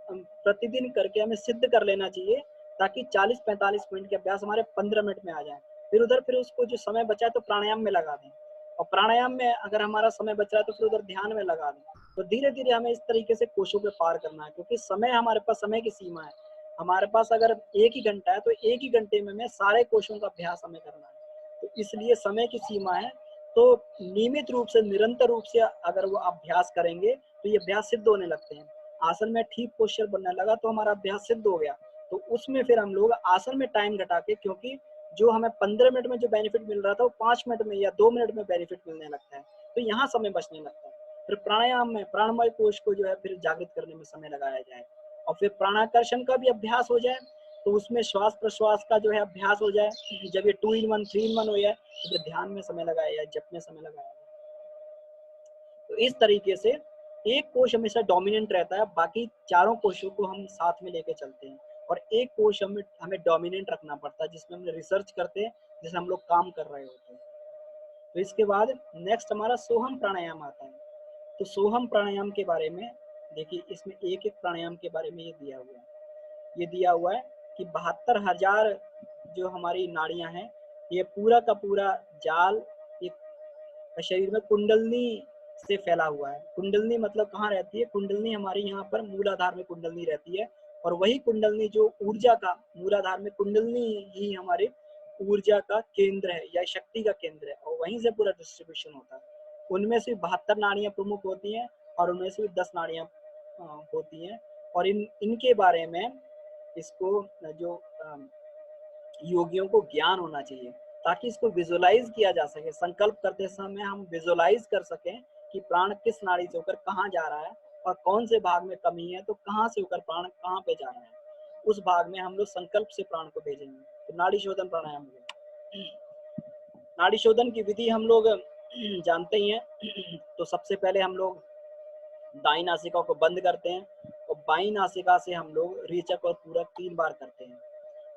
प्रतिदिन करके हमें सिद्ध कर लेना चाहिए, ताकि 40-45 मिनट के अभ्यास हमारे 15 मिनट में आ जाए। फिर उसको जो समय बचा है तो प्राणायाम में लगा दें, और प्राणायाम में अगर हमारा समय बच रहा है तो फिर उधर ध्यान में लगा दें। तो धीरे धीरे हमें इस तरीके से कोशों पे पार करना है, क्योंकि समय, हमारे पास समय की सीमा है। हमारे पास अगर 1 ही घंटा है तो 1 ही घंटे में सारे कोशों का अभ्यास हमें करना है। तो इसलिए समय की सीमा है। तो नियमित रूप से, निरंतर रूप से अगर वो अभ्यास करेंगे तो ये अभ्यास सिद्ध होने लगते हैं। आसन में ठीक पोस्चर बनने लगा तो हमारा अभ्यास सिद्ध हो गया। तो उसमें फिर हम लोग आसन में टाइम घटा के, क्योंकि जो हमें 15 मिनट में जो बेनिफिट मिल रहा था वो 5 मिनट में या 2 मिनट में बेनिफिट मिलने लगता है, तो यहाँ समय बचने लगता है। फिर प्राणायाम में प्राणमय कोश को जो है फिर जागृत करने में समय लगाया जाए, और फिर प्राणाकर्षण का भी अभ्यास हो जाए, तो उसमें श्वास प्रश्वास का जो है अभ्यास हो जाए। जब ये 2 in 1 3 in 1 हो जाए तो फिर ध्यान में समय लगाया जाए, जप में समय लगाया जाए। तो इस तरीके से एक कोश हमेशा डोमिनेंट रहता है, बाकी चारों कोशों को हम साथ में लेके चलते हैं। और एक कोश हमें हमें डोमिनेंट रखना पड़ता है, जिसमें हम रिसर्च करते हैं, जिसमें हम लोग काम कर रहे होते हैं। तो इसके बाद नेक्स्ट हमारा सोहम प्राणायाम आता है। तो सोहम प्राणायाम के बारे में देखिए, इसमें एक एक प्राणायाम के बारे में ये दिया हुआ है कि 72,000 जो हमारी नाड़ियां हैं, ये पूरा का पूरा जाल एक शरीर में कुंडलनी से फैला हुआ है। कुंडलनी मतलब कहाँ रहती है? कुंडलनी हमारी यहाँ पर मूलाधार में कुंडलनी रहती है, और वही कुंडलनी जो ऊर्जा का, मूलाधार में कुंडलनी ही हमारे ऊर्जा का केंद्र है या शक्ति का केंद्र है, और वहीं से पूरा डिस्ट्रीब्यूशन होता है। उनमें से 72 नाड़ियां प्रमुख होती हैं, और उनमें से 10 नाड़ियां होती हैं, और इनके बारे में इसको जो योगियों को ज्ञान होना चाहिए, ताकि इसको विजुअलाइज किया जा सके। संकल्प करते समय हम विजुअलाइज कर सकें कि प्राण किस नाड़ी से होकर कहाँ जा रहा है, और कौन से भाग में कमी है, तो कहाँ से होकर प्राण कहाँ पे जा रहा है, उस भाग में हम लोग संकल्प से प्राण को भेजेंगे। तो नाड़ी शोधन प्राणायाम हुआ। नाड़ी शोधन की विधि हम लोग जानते ही हैं। तो सबसे पहले हम लोग दाई नासिका को बंद करते हैं, और बाई नासिका से हम लोग रेचक और पूरक 3 बार करते हैं,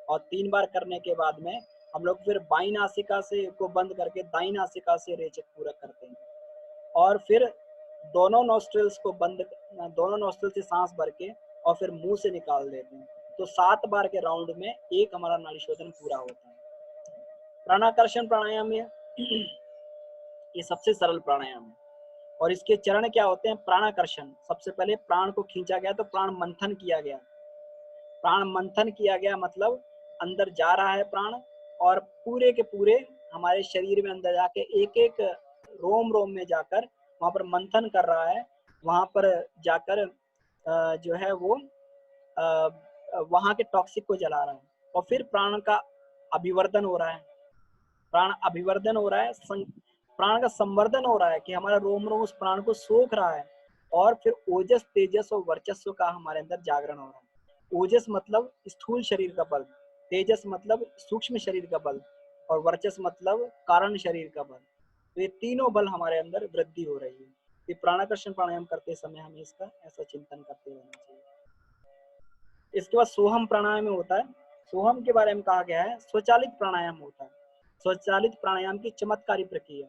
और 3 बार करने के बाद में हम लोग फिर बाई नासिका से को बंद करके दाई नासिका से रेचक पूरक करते हैं, और फिर दोनों नोस्ट्रल से सांस भर के और फिर मुंह से निकाल देते हैं। तो 7 बार के राउंड में एक हमारा नाड़ी शोधन पूरा होता है। प्राणाकर्षण प्राणायाम में ये सबसे सरल प्राणायाम है, और इसके चरण क्या होते हैं? प्राणाकर्षण, सबसे पहले प्राण को खींचा गया, तो प्राण मंथन किया गया। प्राण मंथन किया गया मतलब अंदर जा रहा है प्राण, और पूरे के पूरे हमारे शरीर में अंदर जाके एक एक रोम रोम में जाकर वहां पर मंथन कर रहा है। वहां पर जाकर जो है वो वहां के टॉक्सिक को जला रहा है, और फिर प्राण का अभिवर्धन हो रहा है। प्राण अभिवर्धन हो रहा है, प्राण का संवर्धन हो रहा है कि हमारा रोम रोम उस प्राण को सोख रहा है, और फिर ओजस, तेजस और वर्चस्व का हमारे अंदर जागरण हो रहा है। ओजस मतलब स्थूल शरीर का बल, तेजस मतलब सूक्ष्म शरीर का बल, और वर्चस्व मतलब कारण शरीर का बल। तो ये तीनों बल हमारे अंदर वृद्धि हो रही है। ये प्राणाकर्षण प्राणायाम करते समय हमें इसका ऐसा चिंतन करते रहना चाहिए। इसके बाद सोहम प्राणायाम होता है। सोहम के बारे में कहा गया है स्वचालित प्राणायाम होता है। स्वचालित प्राणायाम की चमत्कारी प्रक्रिया,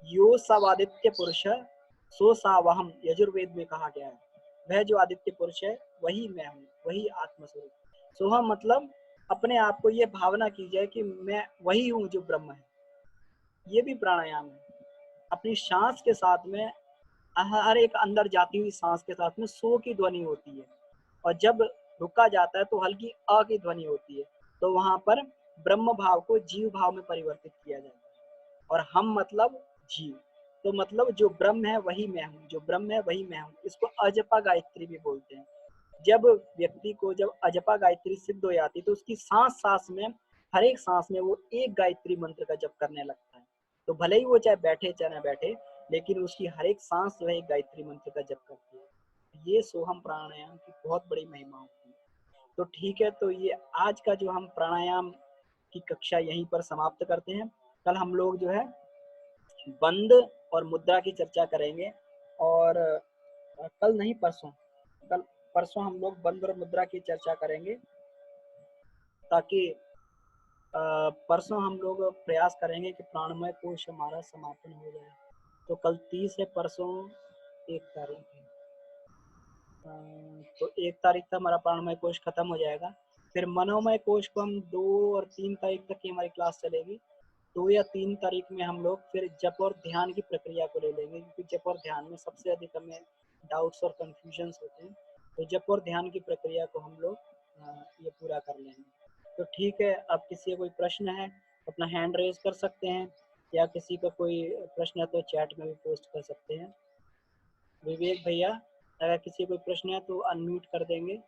यो सवादित्य पुरुष सो सावहम, यजुर्वेद में कहा गया है। वह जो आदित्य पुरुष है वही मैं हूँ, वही आत्मस्वरूप। सोहम मतलब अपने आप को ये भावना कीजिए कि मैं वही हूँ जो ब्रह्म है। ये भी प्राणायाम है। अपनी सांस के साथ में, हर एक अंदर जाती हुई सांस के साथ में सो की ध्वनि होती है, और जब रुका जाता है तो हल्की अ की ध्वनि होती है। तो वहां पर ब्रह्म भाव को जीव भाव में परिवर्तित किया जाता है, और हम मतलब जीव। तो मतलब जो ब्रह्म है वही मैं हूँ, जो ब्रह्म है वही मैं हूँ। इसको अजपा गायत्री भी बोलते हैं। जब व्यक्ति को जब अजपा गायत्री सिद्ध हो जाती है, तो उसकी सांस सांस में, हर एक सांस में वो एक गायत्री मंत्र का जप करने लगता है। तो भले ही वो चाहे बैठे चाहे ना बैठे, लेकिन उसकी हर एक सांस जो है एक गायत्री मंत्र का जप करती है। ये सोहम प्राणायाम की बहुत बड़ी महिमा होती है। तो ठीक है, तो ये आज का जो हम प्राणायाम की कक्षा यहीं पर समाप्त करते हैं। कल हम लोग जो है बंद और मुद्रा की चर्चा करेंगे, और कल नहीं, परसों हम लोग बंद और मुद्रा की चर्चा करेंगे, ताकि परसों हम लोग प्रयास करेंगे कि प्राणमय कोश हमारा समापन हो जाए। तो कल 30 है, परसों 1 तारीख है। तो 1 तारीख तक हमारा प्राणमय कोश खत्म हो जाएगा। फिर मनोमय कोश को हम 2 और 3 तारीख तक की हमारी क्लास चलेगी। 2 या 3 तारीख में हम लोग फिर जप और ध्यान की प्रक्रिया को ले लेंगे, क्योंकि जप और ध्यान में सबसे अधिक हमें डाउट्स और कंफ्यूजन्स होते हैं। तो जप और ध्यान की प्रक्रिया को हम लोग ये पूरा कर लेंगे। तो ठीक है, अब किसी का कोई प्रश्न है तो अपना हैंड रेज कर सकते हैं, या किसी का कोई प्रश्न है तो चैट में भी पोस्ट कर सकते हैं। विवेक भैया, अगर किसी कोई प्रश्न है तो अनम्यूट कर देंगे।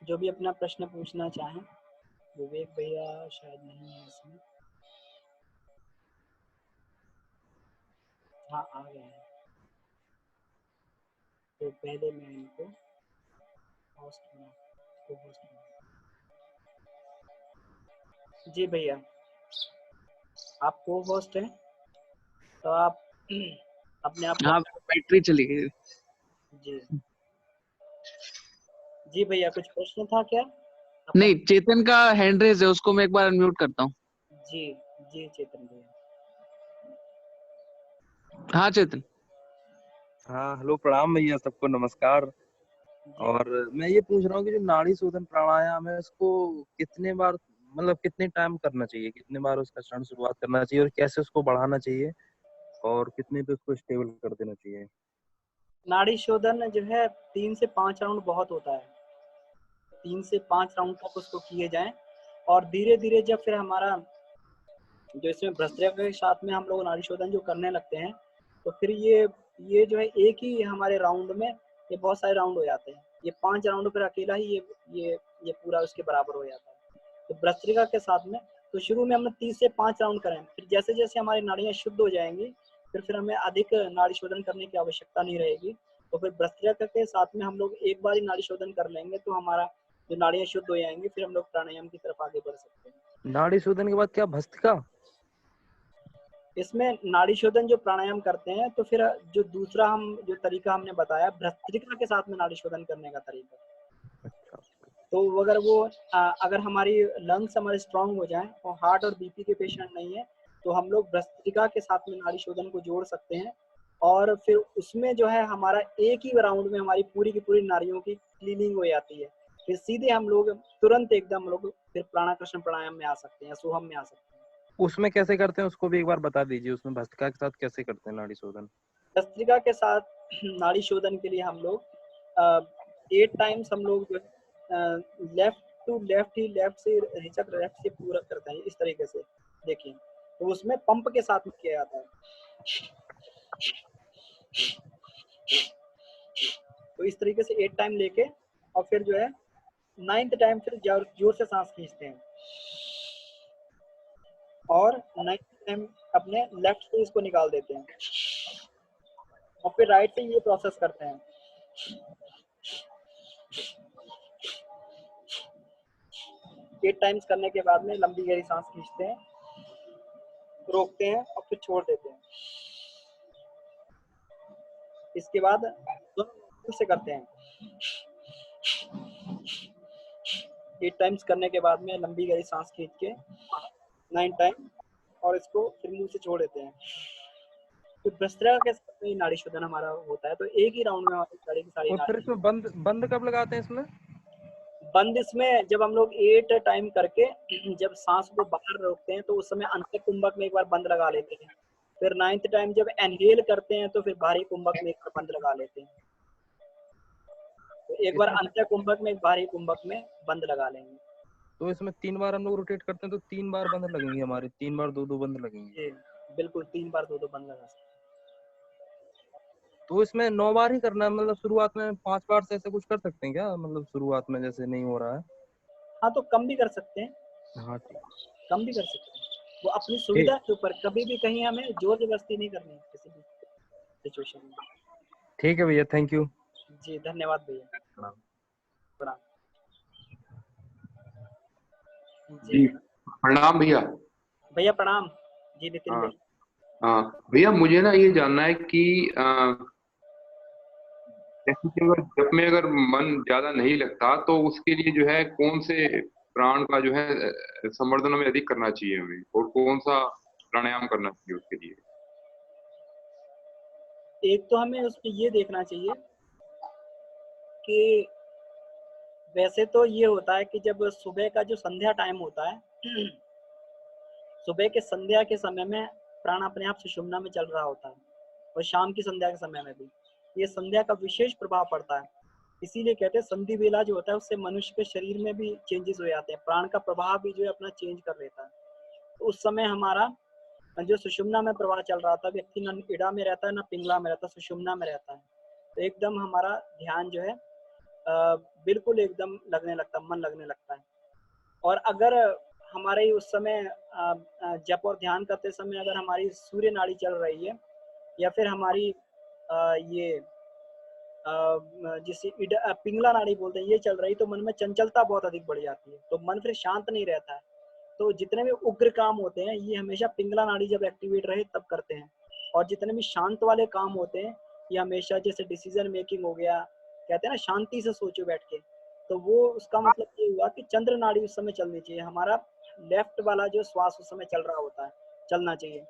जो भी अपना प्रश्न पूछना चाहें। विवेक भैया शायद नहीं है इसमें। हाँ, आ गए हैं। तो पहले मैं इनको होस्ट बना, को होस्ट बना। जी भैया, आप को होस्ट हैं, तो आप अपने आप हाँ, बैटरी चली गई। जी जी भैया, कुछ प्रश्न था क्या आपका? नहीं, चेतन का हैंड रेज है, उसको मैं एक बार अनम्यूट करता हूँ। जी जी चेतन भैया। हाँ चेतन। हाँ हेलो, प्रणाम भैया, सबको नमस्कार। जी और मैं ये पूछ रहा हूँ कि जो नाड़ी शोधन प्राणायाम है उसको कितने बार, मतलब कितने टाइम करना चाहिए, कितने बार उसका चरण शुरुआत करना चाहिए और कैसे उसको बढ़ाना चाहिए और कितने पे उसको स्टेबल कर देना चाहिए? नाड़ी शोधन जो है 3 से 5 राउंड बहुत होता है। 3 से 5 राउंड तक उसको किए जाएं, और धीरे धीरे जब फिर हमारा जो इसमें भस्त्रिका के साथ में हम लोग नाड़ी शोधन जो करने लगते हैं, तो फिर ये जो है एक ही हमारे राउंड में ये बहुत सारे राउंड हो जाते हैं। ये 5 राउंड फिर अकेला ही ये पूरा उसके बराबर हो जाता है। तो भस्त्रिका के साथ में तो शुरू में हमने 3 से 5 राउंड करें, फिर जैसे जैसे हमारी नाड़ियाँ शुद्ध हो जाएंगी, फिर हमें अधिक नाड़ी शोधन करने की आवश्यकता नहीं रहेगी। तो फिर भस्त्रिका के साथ में हम लोग एक बार ही नाड़ी शोधन कर लेंगे, तो हमारा जो नाड़ियाँ शुद्ध हो जाएंगी, फिर हम लोग प्राणायाम की तरफ आगे बढ़ सकते हैं। नाड़ी शोधन के बाद क्या भस्त्रिका? इसमें नाड़ी शोधन जो प्राणायाम करते हैं, तो फिर जो दूसरा हम जो तरीका हमने बताया भस्त्रिका के साथ में नाड़ी शोधन करने का तरीका, अच्छा। तो अगर हमारी लंग्स हमारे स्ट्रांग हो जाएं और हार्ट और बीपी के पेशेंट नहीं है, तो हम लोग भस्त्रिका के साथ में नाड़ी शोधन को जोड़ सकते हैं। और फिर उसमें जो है हमारा एक ही राउंड में हमारी पूरी की पूरी नाड़ियों की क्लीनिंग हो जाती है। फिर सीधे हम लोग तुरंत एकदम लोग फिर प्राणाकर्षण प्राणायाम में आ सकते हैं, सोहम में आ सकते हैं। उसमें कैसे करते हैं उसको भी एक बार बता दीजिए, उसमें भस्त्रिका के साथ कैसे करते हैं नाड़ी शोधन? भस्त्रिका के साथ नाड़ी शोधन के लिए हम लोग 8 टाइम्स हम लोग जो है लेफ्ट टू लेफ्ट ही लेफ्ट से हिचक लेफ्ट से पूरा करते हैं, इस तरीके से देखिए। तो उसमें पंप के साथ में किया जाता है। तो इस तरीके से 8 टाइम लेके और फिर जो है 9th टाइम फिर जोर से सांस खींचते हैं, और 9th टाइम अपने लेफ्ट से इसको निकाल देते हैं, और फिर राइट से ये प्रोसेस करते हैं। 8 टाइम्स करने के बाद में लंबी गहरी सांस खींचते हैं, रोकते हैं और फिर छोड़ देते हैं। इसके बाद दोनों से करते हैं। 8 टाइम्स करने के बाद में लंबी गहरी सांस खींच के 9 टाइम, और इसको फिर मुंह से छोड़ देते हैं। तो भस्त्रिका के साथ में नाड़ी शोधन हमारा होता है, तो एक ही राउंड में हमारी सारी की सारी और फिर नाड़ी। इसमें बंद बंद कब लगाते हैं इसमें? बंद इसमें जब हम लोग 8 टाइम करके जब सांस को बाहर रोकते हैं, तो उस समय अंत कुंभक में एक बार बंद लगा लेते हैं। फिर 9th टाइम जब इनहेल करते हैं, तो फिर बाहरी कुंभक में एक बार बंद लगा लेते हैं। तो एक बार इसमें अंत कुंभक में, एक बाहरी कुंभक में बंद लगा लेंगे। तो इसमें 3 बार हम लोग रोटेट करते हैं तो 3 बार बंद लगेंगे हमारे, 3 बार 2-2 बंद लगेंगे। जी बिल्कुल, 3 बार 2-2 बंद लगा सकते हैं। तो इसमें 9 बार ही करना है, मतलब शुरुआत में 5 बार से ऐसे कुछ कर सकते हैं क्या, मतलब शुरुआत में जैसे नहीं हो रहा है? हाँ, तो कम भी कर सकते हैं, हाँ ठीक। कम भी कर सकते हैं। वो अपनी ठीक सुविधा के ऊपर, कभी भी कहीं हमें जोर जबरदस्ती नहीं करनी है किसी भी सिचुएशन में। ठीक है भैया, थैंक यू। जी धन्यवाद भैया, प्रणाम। प्रणाम। जी जी प्रणाम भैया। भैया प्रणाम। जी नितिन हाँ भाई। हाँ भैया, मुझे ना ये जानना है कि जैसे कि अगर जब में अगर मन ज्यादा नहीं लगता तो उसके लिए जो है कौन से प्राण का जो है संवर्धन में अधिक करना चाहिए हमें, और कौन सा प्राणायाम करना चाहिए उसके लिए? एक तो हमें उसमें ये देखना चाहिए कि वैसे तो ये होता है कि जब सुबह का जो संध्या टाइम होता है, सुबह के संध्या के समय में प्राण अपने आप सुषुम्ना में चल रहा होता है, और शाम की संध्या के समय में भी ये संध्या का विशेष प्रभाव पड़ता है। इसीलिए कहते हैं संधि बेला जो होता है उससे मनुष्य के शरीर में भी चेंजेस हो जाते हैं, प्राण का प्रभाव भी जो है अपना चेंज कर लेता है। तो उस समय हमारा जो सुषुम्ना में प्रवाह चल रहा था, व्यक्ति न इड़ा में रहता है ना पिंगला में रहता है, सुषुम्ना में रहता है। तो एकदम हमारा ध्यान जो है बिल्कुल एकदम लगने लगता, मन लगने लगता है। और अगर हमारे उस समय जप और ध्यान करते समय अगर हमारी सूर्य नाड़ी चल रही है, या फिर हमारी ये जिसे पिंगला नाड़ी बोलते हैं ये चल रही, तो मन में चंचलता बहुत अधिक बढ़ जाती है, तो मन फिर शांत नहीं रहता है। तो जितने भी उग्र काम होते हैं ये हमेशा पिंगला नाड़ी जब एक्टिवेट रहे तब करते हैं। और जितने भी शांत वाले काम होते हैं ये हमेशा, जैसे डिसीजन मेकिंग हो गया, कहते हैं ना शांति से सोचो बैठ के, तो वो उसका मतलब ये हुआ कि चंद्र नाड़ी उस समय चलनी चाहिए, हमारा लेफ्ट वाला जो श्वास उस समय चल रहा होता है, चलना चाहिए।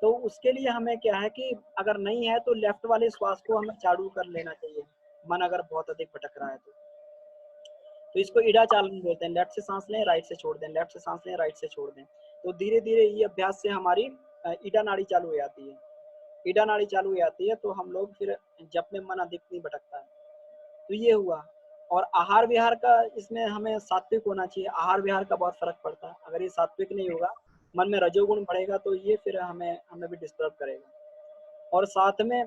तो उसके लिए हमें क्या है कि अगर नहीं है तो लेफ्ट वाले श्वास को हमें चालू कर लेना चाहिए, मन अगर बहुत अधिक भटक रहा है तो इसको ईडा चालन बोलते हैं। लेफ्ट से सांस लें, राइट से छोड़ दें, लेफ्ट से सांस लें, राइट से छोड़ दें। तो धीरे धीरे ये अभ्यास से हमारी ईडा नाड़ी चालू हो जाती है। ईडा नाड़ी चालू हो जाती है तो हम लोग फिर जप में मन अधिक नहीं भटकता है। तो ये हुआ। और आहार विहार का इसमें हमें सात्विक होना चाहिए, आहार विहार का बहुत फर्क पड़ता है। अगर ये सात्विक नहीं होगा, मन में रजोगुण बढ़ेगा तो ये फिर हमें भी डिस्टर्ब करेगा। और साथ में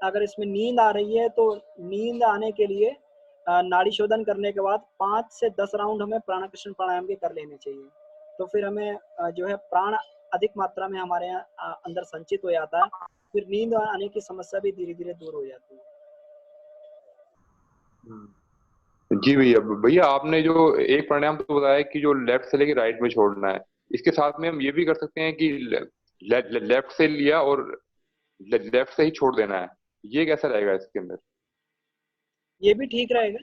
अगर इसमें नींद आ रही है तो नींद आने के लिए नाड़ी शोधन करने के बाद 5 से 10 राउंड हमें प्राणाकर्षण प्राणायाम के कर लेने चाहिए। तो फिर हमें जो है प्राण अधिक मात्रा में हमारे यहाँ अंदर संचित हो जाता है, फिर नींद आने की समस्या भी धीरे धीरे दूर हो जाती है। जी भैया, भैया आपने जो एक प्राणायाम तो बताया कि जो लेफ्ट से लेके राइट में छोड़ना है, इसके साथ में हम ये भी कर सकते हैं कि लेफ्ट से लिया और लेफ्ट से ही छोड़ देना है, ये कैसा रहेगा इसके अंदर? ये भी ठीक रहेगा,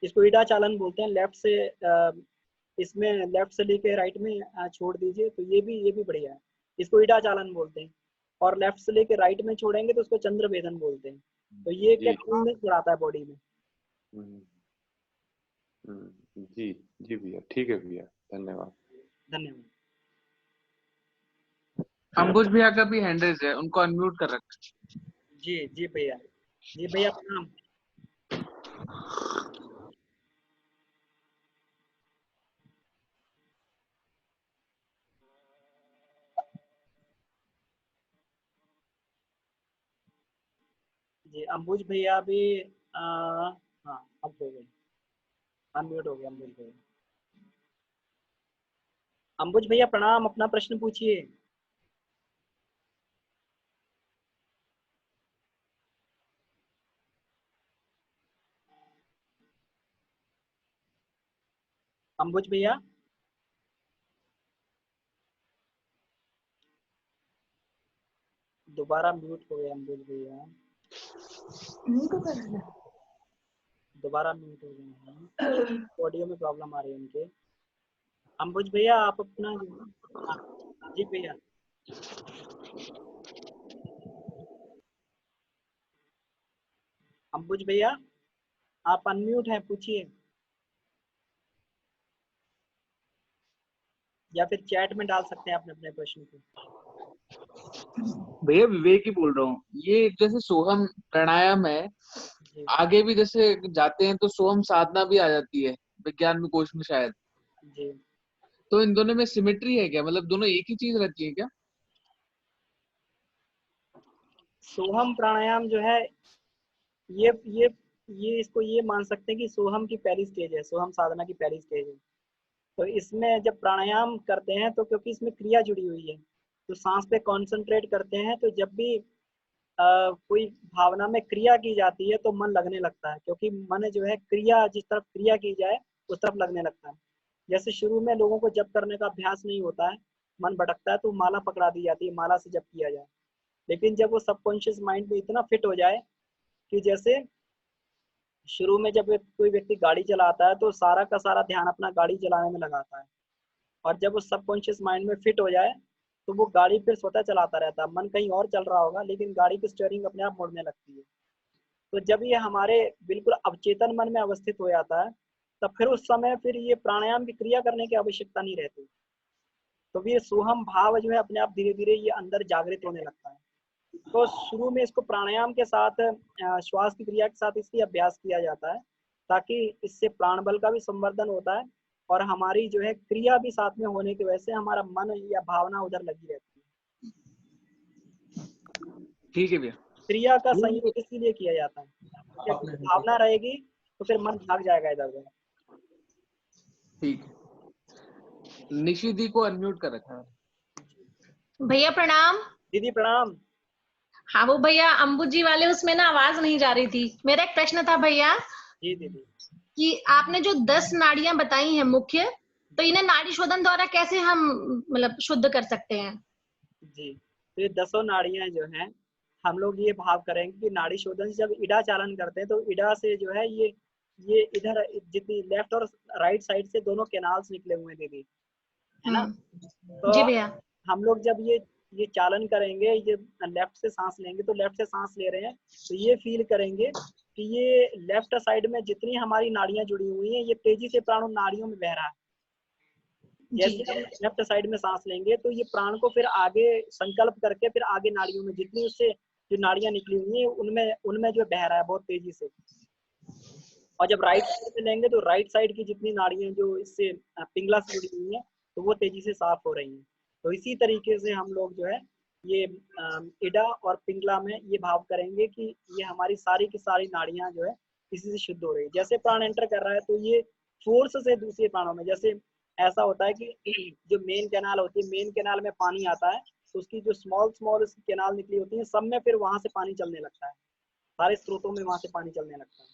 इसको ईडा चालन बोलते हैं। लेफ्ट से इसमें लेफ्ट से लेके राइट में छोड़ दीजिए तो ये भी बढ़िया है, इसको ईडा चालन बोलते हैं। और लेफ्ट से लेके राइट में छोड़ेंगे तो उसको चंद्र भेदन बोलते हैं। तो ये क्या कूलनेस बढ़ाता है बॉडी में। जी जी भैया, ठीक है भैया, धन्यवाद। धन्यवाद। अंबुज भैया का भी हैंड रेज है, उनको अनम्यूट कर रखा। जी जी भैया, जी भैया प्रणाम। जी अंबुज भैया भी हाँ अब हो गए, अनम्यूट हो गया अंबुज भैया। अंबुज भैया प्रणाम, अपना प्रश्न पूछिए। अंबुज भैया दोबारा म्यूट हो गए, अंबुज भैया दोबारा म्यूट हो गए, ऑडियो में प्रॉब्लम आ रही है उनके। अंबुज भैया आप अपना जी भैया अंबुज भैया आप अनम्यूट हैं, पूछिए या फिर चैट में डाल सकते हैं अपने अपने प्रश्न को। भैया विवेक ही बोल रहा हूँ। ये जैसे सोहम प्राणायाम है, जी आगे भी जैसे जाते हैं तो सोहम साधना भी आ जाती है विज्ञान में, कोश में शायद। जी तो इन दोनों में सिमेट्री है क्या, मतलब दोनों एक ही चीज रहती है क्या? सोहम प्राणायाम जो है ये ये ये इसको ये मान सकते हैं कि सोहम की पहली स्टेज है, सोहम साधना की पहली स्टेज है। तो इसमें जब प्राणायाम करते हैं तो क्योंकि इसमें क्रिया जुड़ी हुई है, तो सांस पे कंसंट्रेट करते हैं, तो जब भी कोई भावना में क्रिया की जाती है तो मन लगने लगता है, क्योंकि मन जो है क्रिया, जिस तरफ क्रिया की जाए उस तरफ लगने लगता है। जैसे शुरू में लोगों को जप करने का अभ्यास नहीं होता है, मन भटकता है तो माला पकड़ा दी जाती है, माला से जप किया जाए। लेकिन जब वो सबकॉन्शियस माइंड में इतना फिट हो जाए कि जैसे शुरू में जब कोई व्यक्ति गाड़ी चलाता है तो सारा का सारा ध्यान अपना गाड़ी चलाने में लगाता है, और जब वो सबकॉन्शियस माइंड में फिट हो जाए तो वो गाड़ी फिर स्वतः चलाता रहता है। मन कहीं और चल रहा होगा लेकिन गाड़ी की स्टीयरिंग अपने आप मुड़ने लगती है। तो जब ये हमारे बिल्कुल अवचेतन मन में अवस्थित हो जाता है, तब फिर उस समय फिर ये प्राणायाम की क्रिया करने की आवश्यकता नहीं रहती। तो ये सोहम भाव जो है अपने आप धीरे धीरे ये अंदर जागृत होने लगता है। तो शुरू में इसको प्राणायाम के साथ श्वास की क्रिया के साथ इसकी अभ्यास किया जाता है, ताकि इससे प्राण बल का भी संवर्धन होता है और हमारी जो है क्रिया भी साथ में होने की वजह से हमारा मन या भावना उधर लगी रहती है। ठीक है भैया। क्रिया का संयोग इसीलिए किया जाता है, क्योंकि भावना रहेगी तो फिर मन भाग जाएगा इधर उधर। ठीक है, निशी दी को अनम्यूट कर रखा है। भैया प्रणाम। दीदी प्रणाम। हाँ वो भैया अंबुज जी वाले उसमें ना आवाज नहीं जा रही थी। मेरा एक प्रश्न था भैया जी दीदी, कि आपने जो 10 नाड़ियां बताई हैं मुख्य, तो इन्हें नाड़ी शोधन द्वारा कैसे हम मतलब शुद्ध कर सकते हैं? जी तो ये 10 नाड़ियां जो हैं, हम लोग ये भाव करेंगे कि नाड़ी शोधन से जब इडा चालन करते हैं तो इडा से जो है ये इधर जितनी लेफ्ट और राइट साइड से दोनों कैनाल्स निकले हुए हैं दीदी, है ना। तो जी भैया। हम लोग जब ये चालन करेंगे, ये लेफ्ट से सांस लेंगे तो लेफ्ट से सांस ले रहे हैं तो ये फील करेंगे कि ये लेफ्ट साइड में जितनी हमारी नाड़ियां जुड़ी हुई हैं ये तेजी से प्राण उन नाड़ियों में बह रहा है। जैसे हम लेफ्ट साइड में सांस लेंगे तो ये प्राण को फिर आगे संकल्प करके फिर आगे नाड़ियों में जितनी उससे जो नाड़ियां निकली हुई हैं उनमें उनमें जो बह रहा है बहुत तेजी से। और जब राइट साइड में लेंगे तो राइट साइड की जितनी नाड़ियां जो इससे पिंगला से जुड़ी हुई हैं तो वो तेजी से साफ हो रही हैं। तो इसी तरीके से हम लोग जो है ये इडा और पिंगला में ये भाव करेंगे कि ये हमारी सारी की सारी नाड़ियां जो है इसी से शुद्ध हो रही है। जैसे प्राण एंटर कर रहा है तो ये फोर्स से दूसरे प्राणों में, जैसे ऐसा होता है कि जो मेन कैनाल होती है, मेन कैनाल में पानी आता है तो उसकी जो स्मॉल स्मॉल कैनाल निकली होती है सब में फिर वहां से पानी चलने लगता है, सारे स्रोतों में वहां से पानी चलने लगता है।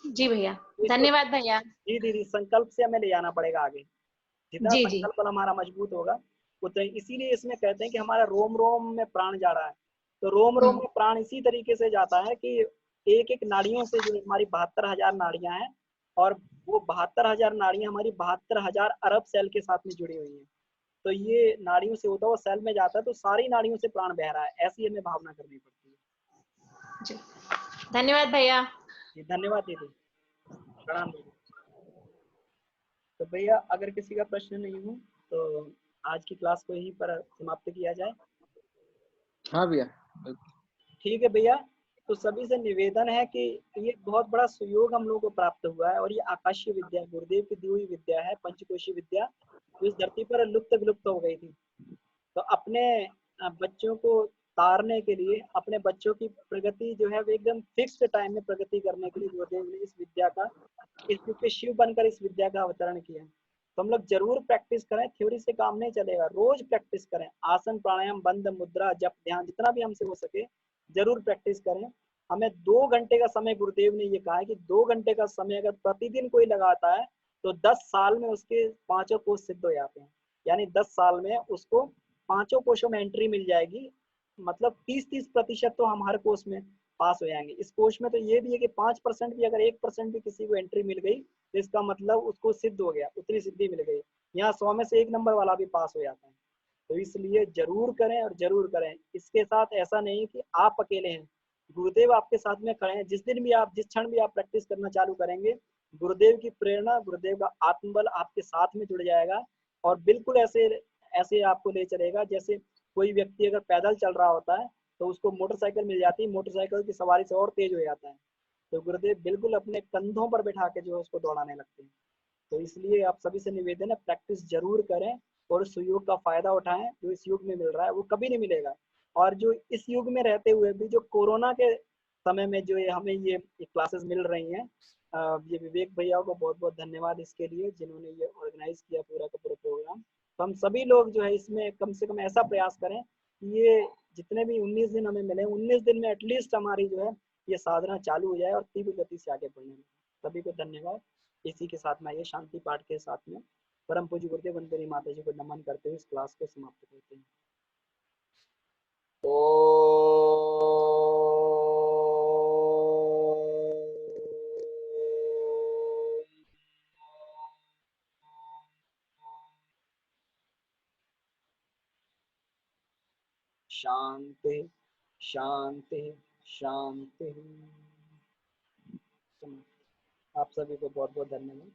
जी भैया, धन्यवाद भैया। जी दीदी, संकल्प से हमें ले जाना पड़ेगा आगे, जितना जी जी संकल्प हमारा मजबूत होगा उतना। इसीलिए इसमें कहते हैं कि हमारा रोम रोम में प्राण जा रहा है। तो रोम रोम में प्राण इसी तरीके से जाता है कि एक एक नाड़ियों से, जो हमारी 72,000 नाड़ियां हैं और वो 72,000 नाड़ियां हमारी 72,000 अरब सेल के साथ में जुड़ी हुई हैं। तो ये नाड़ियों से होता हुआ सेल में जाता है तो सारी नाड़ियों से प्राण बह रहा है, ऐसी हमें भावना करनी पड़ती है। जी, धन्यवाद भैया। जी धन्यवाद दीदी, प्रणाम दीदी। तो भैया अगर किसी का प्रश्न नहीं हो तो आज की क्लास को यहीं पर समाप्त किया जाए। हाँ भैया। ठीक है भैया, तो सभी से निवेदन है कि ये बहुत बड़ा सहयोग हम लोगों को प्राप्त हुआ है और ये आकाशीय विद्या, गुरुदेव की दी हुई विद्या है, पंचकोशीय विद्या, जो इस धरती पर लुप्त विलुप्त हो गई थी। तो अपने बच्चों को तारने के लिए, अपने बच्चों की प्रगति जो है वो एकदम फिक्स्ड टाइम में प्रगति करने के लिए गुरुदेव ने इस विद्या का, इस युग के शिव बनकर इस विद्या का अवतरण किया। तो हम लोग जरूर प्रैक्टिस करें, थ्योरी से काम नहीं चलेगा, रोज प्रैक्टिस करें। आसन प्राणायाम बंद मुद्रा जप ध्यान जितना भी हमसे हो सके जरूर प्रैक्टिस करें। हमें 2 घंटे का समय, गुरुदेव ने ये कहा है कि 2 घंटे का समय अगर प्रतिदिन कोई लगाता है तो 10 साल में उसके 5 कोष सिद्ध हो जाते हैं। यानी 10 साल में उसको 5 कोषों में एंट्री मिल जाएगी। मतलब 30-30% तो हम हर कोष में पास हो जाएंगे। इस कोष में तो ये भी है कि 5% भी, अगर 1% भी किसी को एंट्री मिल गई तो इसका मतलब उसको सिद्ध हो गया, उतनी सिद्धि मिल गई। यहाँ 100 में से 1 नंबर वाला भी पास हो जाता है। तो इसलिए जरूर करें और जरूर करें। इसके साथ ऐसा नहीं कि आप अकेले हैं, गुरुदेव आपके साथ में खड़े हैं। जिस दिन भी आप, जिस क्षण भी आप प्रैक्टिस करना चालू करेंगे, गुरुदेव की प्रेरणा, गुरुदेव का आत्मबल आपके साथ में जुड़ जाएगा और बिल्कुल ऐसे ऐसे आपको ले चलेगा जैसे कोई व्यक्ति अगर पैदल चल रहा होता है तो उसको मोटरसाइकिल मिल जाती है, मोटरसाइकिल की सवारी से और तेज हो जाता है। तो गुरुदेव बिल्कुल अपने कंधों पर बैठा के जो है उसको दौड़ाने लगते हैं। तो इसलिए आप सभी से निवेदन है, प्रैक्टिस जरूर करें और उस युग का फायदा उठाएं। जो इस युग में मिल रहा है वो कभी नहीं मिलेगा। और जो इस युग में रहते हुए भी, जो कोरोना के समय में जो हमें ये क्लासेस मिल रही हैं, ये विवेक भैया को बहुत बहुत धन्यवाद इसके लिए, जिन्होंने ये ऑर्गेनाइज किया पूरा का पूरा प्रोग्राम। तो हम सभी लोग जो है इसमें कम से कम ऐसा प्रयास करें कि ये जितने भी 19 दिन हमें मिले, 19 दिन में एटलीस्ट हमारी जो है ये साधना चालू हो जाए और तीव्र गति से आगे बढ़ने में। सभी को धन्यवाद। इसी के साथ में ये शांति पाठ के साथ में परम पूज्य गुरुदेव वंदनी माता जी को नमन करते हुए इस क्लास को समाप्त करते हैं। शांति शांति शांति। आप सभी को बहुत बहुत धन्यवाद।